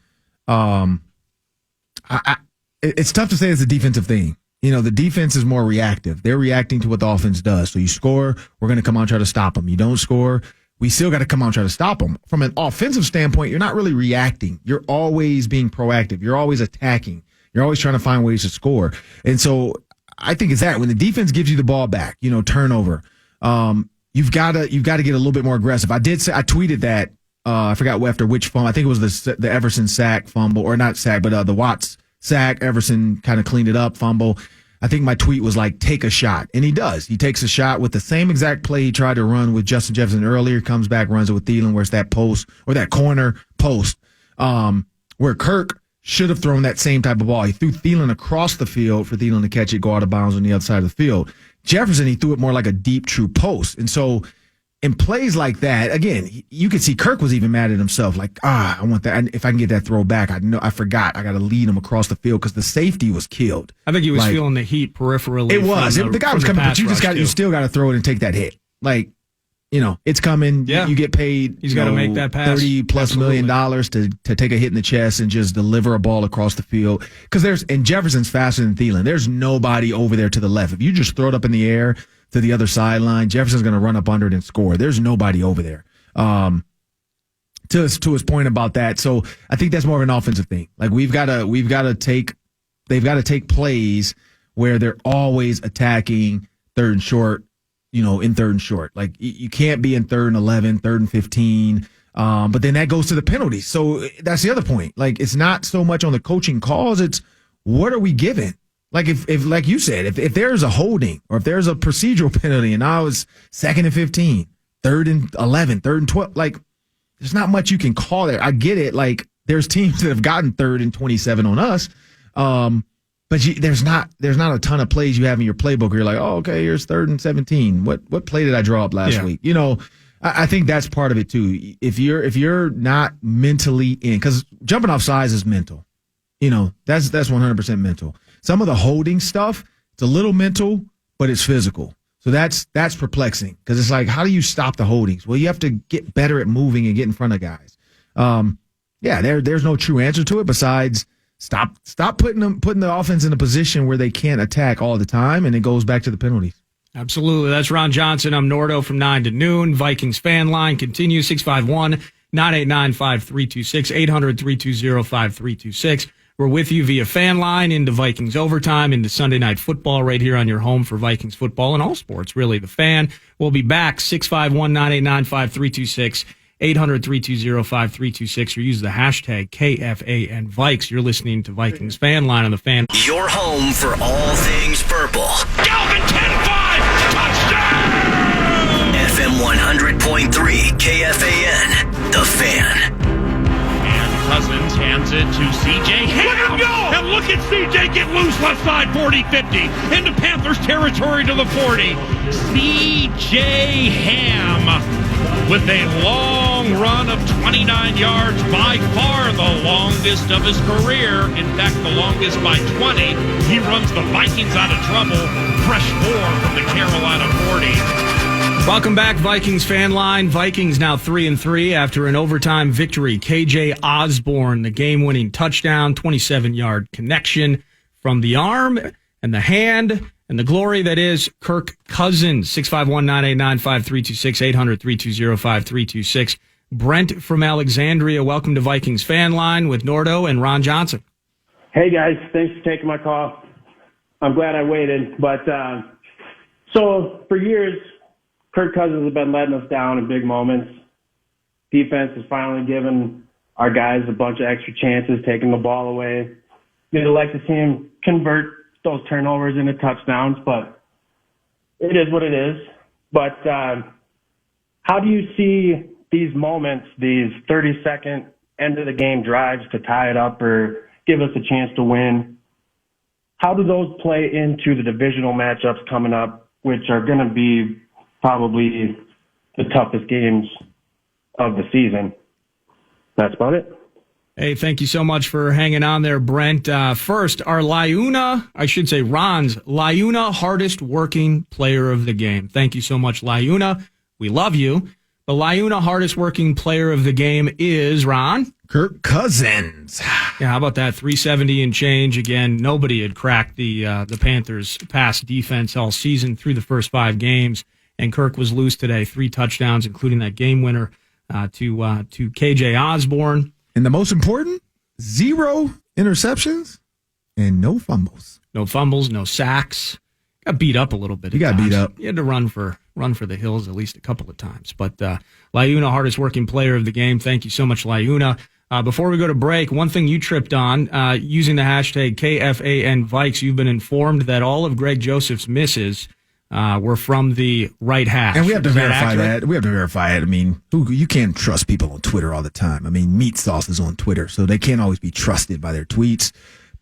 it's tough to say it's a defensive thing. The defense is more reactive. They're reacting to what the offense does. So you score, we're going to come out and try to stop them. You don't score, we still got to come out and try to stop them. From an offensive standpoint, you're not really reacting. You're always being proactive. You're always attacking. You're always trying to find ways to score. And so I think it's that when the defense gives you the ball back, turnover, you've got to get a little bit more aggressive. I tweeted that. I forgot after which fumble. I think it was the Everson sack fumble, or not sack, but the Watts sack. Everson kind of cleaned it up, fumble. I think my tweet was like, take a shot. And he does. He takes a shot with the same exact play he tried to run with Justin Jefferson earlier, comes back, runs it with Thielen, where it's that post, or that corner post, where Kirk should have thrown that same type of ball. He threw Thielen across the field for Thielen to catch it, go out of bounds on the other side of the field. Jefferson, he threw it more like a deep, true post. And so in plays like that, again, you could see Kirk was even mad at himself. Like, I want that. And if I can get that throw back, I forgot. I got to lead him across the field because the safety was killed. I think he was feeling the heat peripherally. It was. The guy was coming, but you still got to throw it and take that hit. Like, it's coming. Yeah. You get paid. He's got to make that pass. $30+ million to take a hit in the chest and just deliver a ball across the field. Because and Jefferson's faster than Thielen. There's nobody over there to the left. If you just throw it up in the air to the other sideline, Jefferson's going to run up under it and score. There's nobody over there. To his point about that, so I think that's more of an offensive thing. Like they've got to take plays where they're always attacking third and short. In third and short. Like, you can't be in 3rd and 11, 3rd and 15. But then that goes to the penalties. So that's the other point. Like, it's not so much on the coaching calls. It's what are we giving? Like, if like you said, if there's a holding or if there's a procedural penalty and now it's 2nd and 15, 3rd and 11, 3rd and 12, like, there's not much you can call there. I get it. Like, there's teams that have gotten 3rd and 27 on us. But there's not a ton of plays you have in your playbook where you're like, oh, okay, here's 3rd and 17. What play did I draw up last week? I think that's part of it too. If you're not mentally in, because jumping off sides is mental. That's 100% mental. Some of the holding stuff, it's a little mental, but it's physical. So that's perplexing because it's like, how do you stop the holdings? Well, you have to get better at moving and get in front of guys. There's no true answer to it besides stop putting the offense in a position where they can't attack all the time, and it goes back to the penalties. Absolutely. That's Ron Johnson. I'm Nordo from 9 to noon. Vikings fan line continues 651-989-5326, 800-320-5326. We're with you via fan line into Vikings overtime, into Sunday Night Football right here on your home for Vikings football and all sports, really. The Fan. We'll be back 651-989-5326. 800-320-5326 or use the hashtag KFAN Vikes. You're listening to Vikings Fan Line on the Fan. Your home for all things purple. Galvin 10-5, touchdown! FM 100.9. KFAN, The Fan. And Cousins hands it to C.J. Hamm. And look at C.J. get loose left side, 40-50. Into Panthers territory to the 40. C.J. Hamm with a long run of 29 yards, by far the longest of his career. In fact, the longest by 20. He runs the Vikings out of trouble. Fresh 4 from the Carolina 40. Welcome back, Vikings fan line. Vikings now 3-3 after an overtime victory. KJ Osborne, the game-winning touchdown, 27-yard connection from the arm and the hand and the glory that is Kirk Cousins. 651-989-5326, 800-320-5326. Brent from Alexandria, welcome to Vikings fan line with Nordo and Ron Johnson. Hey, guys. Thanks for taking my call. I'm glad I waited. But so for years, Kirk Cousins has been letting us down in big moments. Defense has finally given our guys a bunch of extra chances, taking the ball away. You'd like to see him convert those turnovers into touchdowns, but it is what it is. But how do you see these moments, these 30-second end-of-the-game drives to tie it up or give us a chance to win? How do those play into the divisional matchups coming up, which are going to be probably the toughest games of the season? That's about it. Hey, thank you so much for hanging on there, Brent. First, our Ron's Liuna hardest working player of the game. Thank you so much, Liuna. We love you. The Liuna hardest working player of the game is, Ron? Kirk Cousins. Yeah, how about that? 370 and change. Again, nobody had cracked the Panthers' pass defense all season through the first 5 games. And Kirk was loose today. 3 touchdowns, including that game winner to KJ Osborne. And the most important, 0 interceptions and no fumbles. No fumbles, no sacks. Got beat up a little bit. He got beat up. He had to run for the hills at least a couple of times. But Liuna, hardest working player of the game. Thank you so much, Liuna. Before we go to break, one thing you tripped on, using the hashtag KFAN Vikes, you've been informed that all of Greg Joseph's misses were from the right hash. And we have to verify that. We have to verify it. I mean, you can't trust people on Twitter all the time. I mean, Meat Sauce is on Twitter, so they can't always be trusted by their tweets.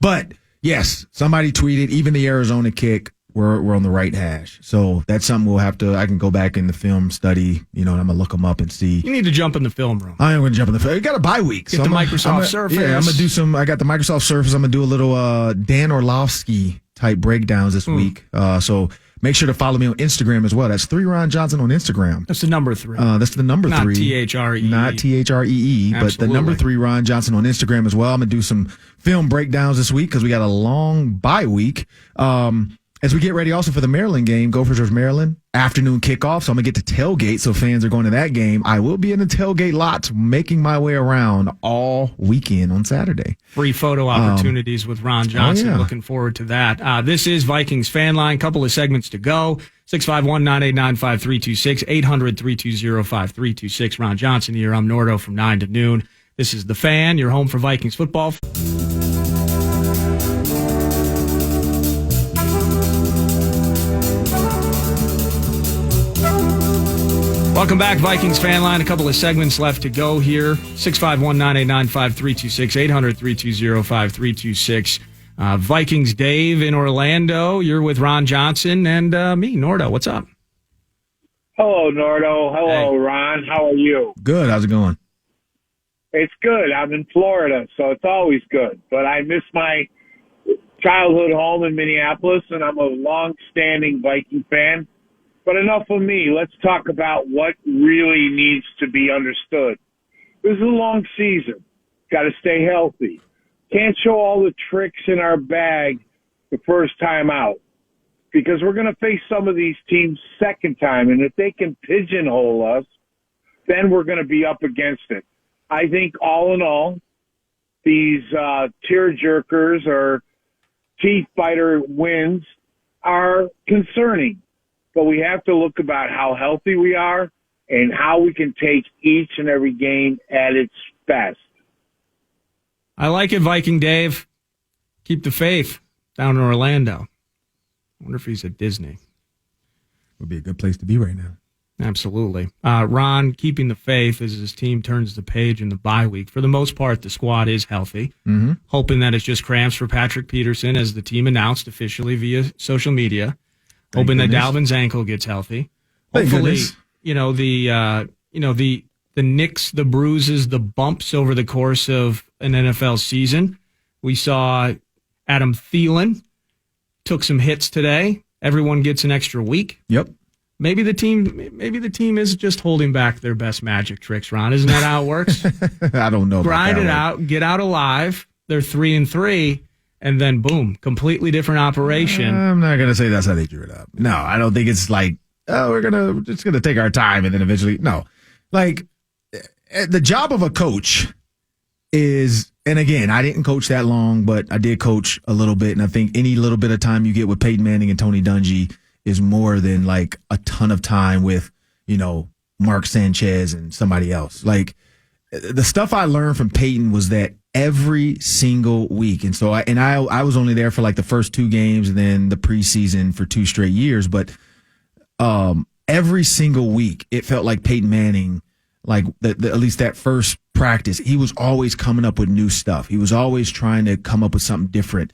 But, yes, somebody tweeted, even the Arizona kick, we're on the right hash. So that's something I can go back in the film study, and I'm going to look them up and see. You need to jump in the film room. I am going to jump in the film. We got a bye week. Get the Microsoft Surface. Yeah, I'm going to do I got the Microsoft Surface. I'm going to do a little Dan Orlovsky type breakdowns this week. So make sure to follow me on Instagram as well. That's 3 Ron Johnson on Instagram. That's the number 3. That's the number 3. Not THREE. Not THREE, but the number 3 Ron Johnson on Instagram as well. I'm going to do some film breakdowns this week because we got a long bye week. As we get ready also for the Maryland game, Gophers versus Maryland, afternoon kickoff. So I'm going to get to tailgate. So fans are going to that game. I will be in the tailgate lots, making my way around all weekend on Saturday. Free photo opportunities with Ron Johnson. Oh, yeah. Looking forward to that. This is Vikings Fan Line. Couple of segments to go. 651-989-5326, 800-320-5326. Ron Johnson here. I'm Nordo from 9 to noon. This is The Fan, your home for Vikings football. Welcome back, Vikings Fan Line. A couple of segments left to go here. 651-989-5326, 800-320-5326. Vikings Dave in Orlando. You're with Ron Johnson and me, Nordo. What's up? Hello, Nordo. Hello, hey. Ron. How are you? Good. How's it going? It's good. I'm in Florida, so it's always good. But I miss my childhood home in Minneapolis, and I'm a long-standing Viking fan. But enough of me. Let's talk about what really needs to be understood. This is a long season. Got to stay healthy. Can't show all the tricks in our bag the first time out because we're going to face some of these teams second time. And if they can pigeonhole us, then we're going to be up against it. I think all in all, these tear-jerkers or teeth-biter wins are concerning. But we have to look about how healthy we are and how we can take each and every game at its best. I like it, Viking Dave. Keep the faith down in Orlando. I wonder if he's at Disney. Would be a good place to be right now. Absolutely. Ron, keeping the faith as his team turns the page in the bye week. For the most part, the squad is healthy. Mm-hmm. Hoping that it's just cramps for Patrick Peterson, as the team announced officially via social media. Hoping that Dalvin's ankle gets healthy. Hopefully, the nicks, the bruises, the bumps over the course of an NFL season. We saw Adam Thielen took some hits today. Everyone gets an extra week. Yep. Maybe the team is just holding back their best magic tricks, Ron. Isn't that how it works? I don't know. Grind it out, get out alive. They're 3-3, and then boom, completely different operation. I'm not gonna say that's how they drew it up. No, I don't think it's like, oh, we're just gonna take our time and then eventually. No, like the job of a coach is, and again, I didn't coach that long, but I did coach a little bit, and I think any little bit of time you get with Peyton Manning and Tony Dungy is more than like a ton of time with, Mark Sanchez and somebody else. Like the stuff I learned from Peyton was that every single week. And so I was only there for like the first 2 games and then the preseason for 2 straight years. But every single week it felt like Peyton Manning, like at least that first practice, he was always coming up with new stuff. He was always trying to come up with something different.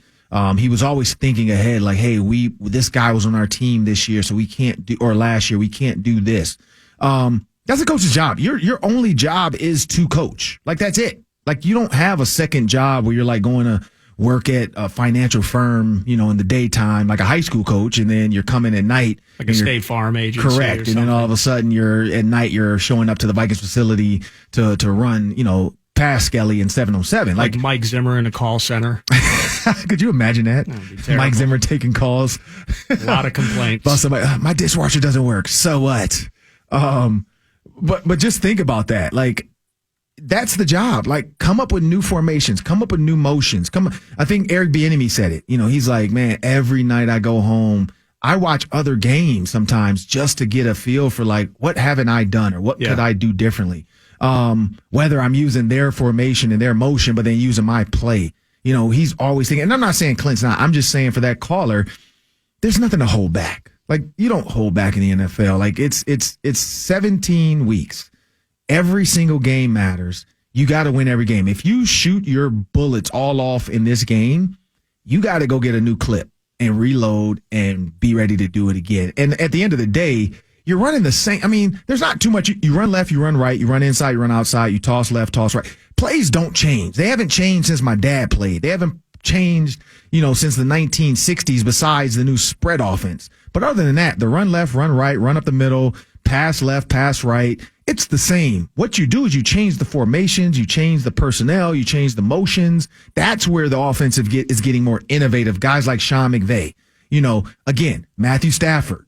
He was always thinking ahead, like, hey, this guy was on our team this year, so we can't do, or last year, we can't do this. That's a coach's job. Your only job is to coach. Like, that's it. Like, you don't have a second job where you're like going to work at a financial firm, in the daytime, like a high school coach, and then you're coming at night. Like a State Farm agency. Correct. And then all of a sudden you're showing up to the Vikings facility to run, past Skelly and 707. Like Mike Zimmer in a call center. Could you imagine that? Mike Zimmer taking calls. A lot of complaints. About somebody, my dishwasher doesn't work. So what? But just think about that. Like, that's the job. Like, come up with new formations, come up with new motions. I think Eric Bieniemy said it. He's like, man, every night I go home, I watch other games sometimes just to get a feel for like, what haven't I done or what could I do differently? Whether I'm using their formation and their motion, but then using my play. He's always thinking, and I'm not saying Clint's not, I'm just saying for that caller, there's nothing to hold back. Like, you don't hold back in the NFL. Like, it's 17 weeks. Every single game matters. You got to win every game. If you shoot your bullets all off in this game, you got to go get a new clip and reload and be ready to do it again. And at the end of the day, you're running the same. I mean, there's not too much. You run left, you run right, you run inside, you run outside, you toss left, toss right. Plays don't change. They haven't changed since my dad played. They haven't changed, since the 1960s besides the new spread offense. But other than that, the run left, run right, run up the middle, pass left, pass right, it's the same. What you do is you change the formations, you change the personnel, you change the motions. That's where the offensive is getting more innovative. Guys like Sean McVay, again, Matthew Stafford.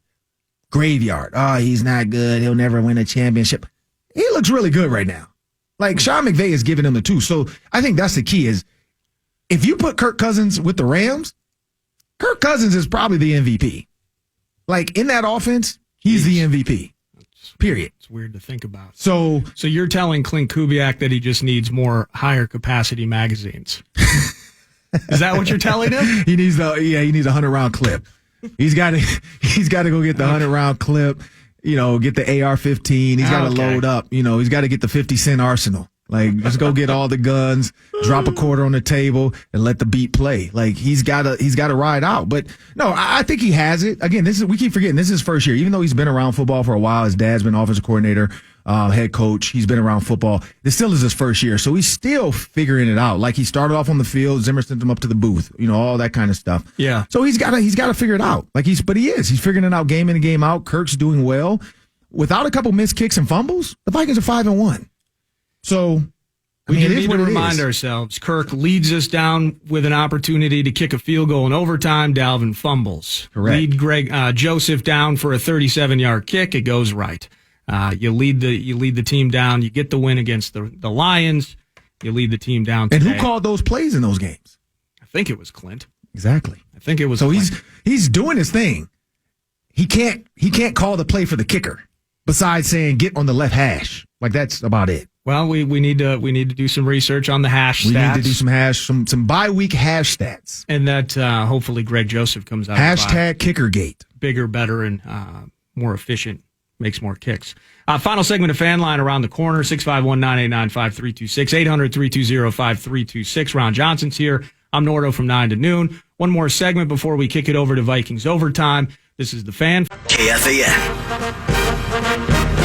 Graveyard. Oh, he's not good. He'll never win a championship. He looks really good right now. Like, Sean McVay is giving him the 2. So I think that's the key is if you put Kirk Cousins with the Rams, Kirk Cousins is probably the MVP. Like, in that offense, he's the MVP. Period. It's weird to think about. So you're telling Clint Kubiak that he just needs more higher capacity magazines. Is that what you're telling him? He needs a 100-round clip. He's got to go get the 100-round clip, get the AR-15. He's got to load up. He's got to get the 50-cent arsenal. Like, just go get all the guns, drop a quarter on the table, and let the beat play. Like, he's got to ride out. But no, I think he has it. Again, we keep forgetting this is his first year. Even though he's been around football for a while, his dad's been offensive coordinator, head coach. He's been around football. This still is his first year, so he's still figuring it out. Like, he started off on the field, Zimmer sent him up to the booth, all that kind of stuff. Yeah. So he's got to figure it out. Like, he's figuring it out game in and game out. Kirk's doing well. Without a couple missed kicks and fumbles, the Vikings are 5-1. So we need to remind ourselves, Kirk leads us down with an opportunity to kick a field goal in overtime. Dalvin fumbles. Correct. Lead Greg Joseph down for a 37-yard kick. It goes right. You lead the team down. You get the win against the Lions. You lead the team down today. And who called those plays in those games? I think it was Clint. Exactly. I think it was. So Clint. he's doing his thing. He can't call the play for the kicker besides saying get on the left hash. Like, that's about it. Well, we need to do some research on the hash stats. We need to do some bye-week hash stats. And that hopefully Greg Joseph comes out. Hashtag Kickergate. Bigger, better, and more efficient makes more kicks. Final segment of Fan Line around the corner, 651-989-5326, 800-320-5326. Ron Johnson's here. I'm Nordo from 9 to noon. One more segment before we kick it over to Vikings Overtime. This is the Fan. KFAN.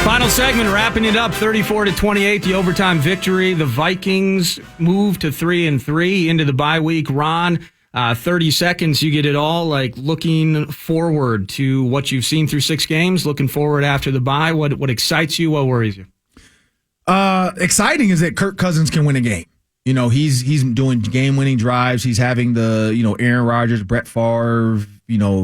Final segment, wrapping it up, 34-28, the overtime victory. The Vikings move to 3-3 into the bye week. Ron, 30 seconds, you get it all, like looking forward to what you've seen through 6 games, looking forward after the bye. What excites you? What worries you? Exciting is that Kirk Cousins can win a game. You know, he's doing game-winning drives. He's having the, Aaron Rodgers, Brett Favre,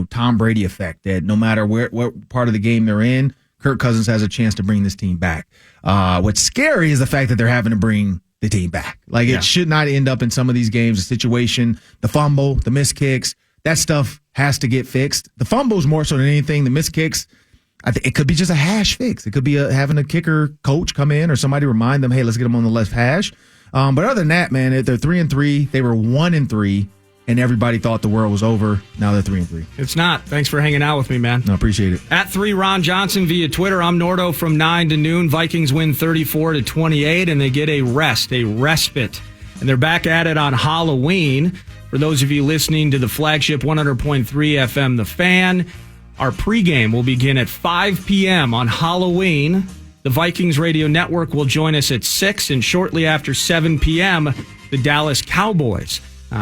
Tom Brady effect that no matter what part of the game they're in, Kirk Cousins has a chance to bring this team back. What's scary is the fact that they're having to bring the team back. It should not end up in some of these games, a situation, the fumble, the missed kicks, that stuff has to get fixed. The fumbles more so than anything, the missed kicks, I think it could be just a hash fix. It could be having a kicker coach come in or somebody remind them, hey, let's get them on the left hash. But other than that, man, they're 3-3. They were 1-3. And everybody thought the world was over. Now they're 3-3. It's not. Thanks for hanging out with me, man. I appreciate it. At 3 Ron Johnson via Twitter. I'm Nordo from 9 to noon. Vikings win 34-28, and they get a respite. And they're back at it on Halloween. For those of you listening to the flagship 100.3 FM, The Fan, our pregame will begin at 5 p.m. on Halloween. The Vikings Radio Network will join us at 6, and shortly after 7 p.m., the Dallas Cowboys.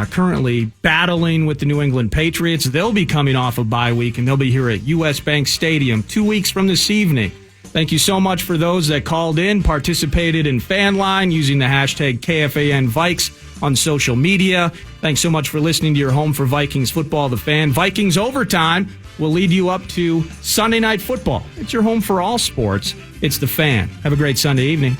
Currently battling with the New England Patriots. They'll be coming off a bye week, and they'll be here at U.S. Bank Stadium 2 weeks from this evening. Thank you so much for those that called in, participated in Fan Line using the hashtag KFAN Vikes on social media. Thanks so much for listening to your home for Vikings football, The Fan. Vikings Overtime will lead you up to Sunday Night Football. It's your home for all sports. It's The Fan. Have a great Sunday evening.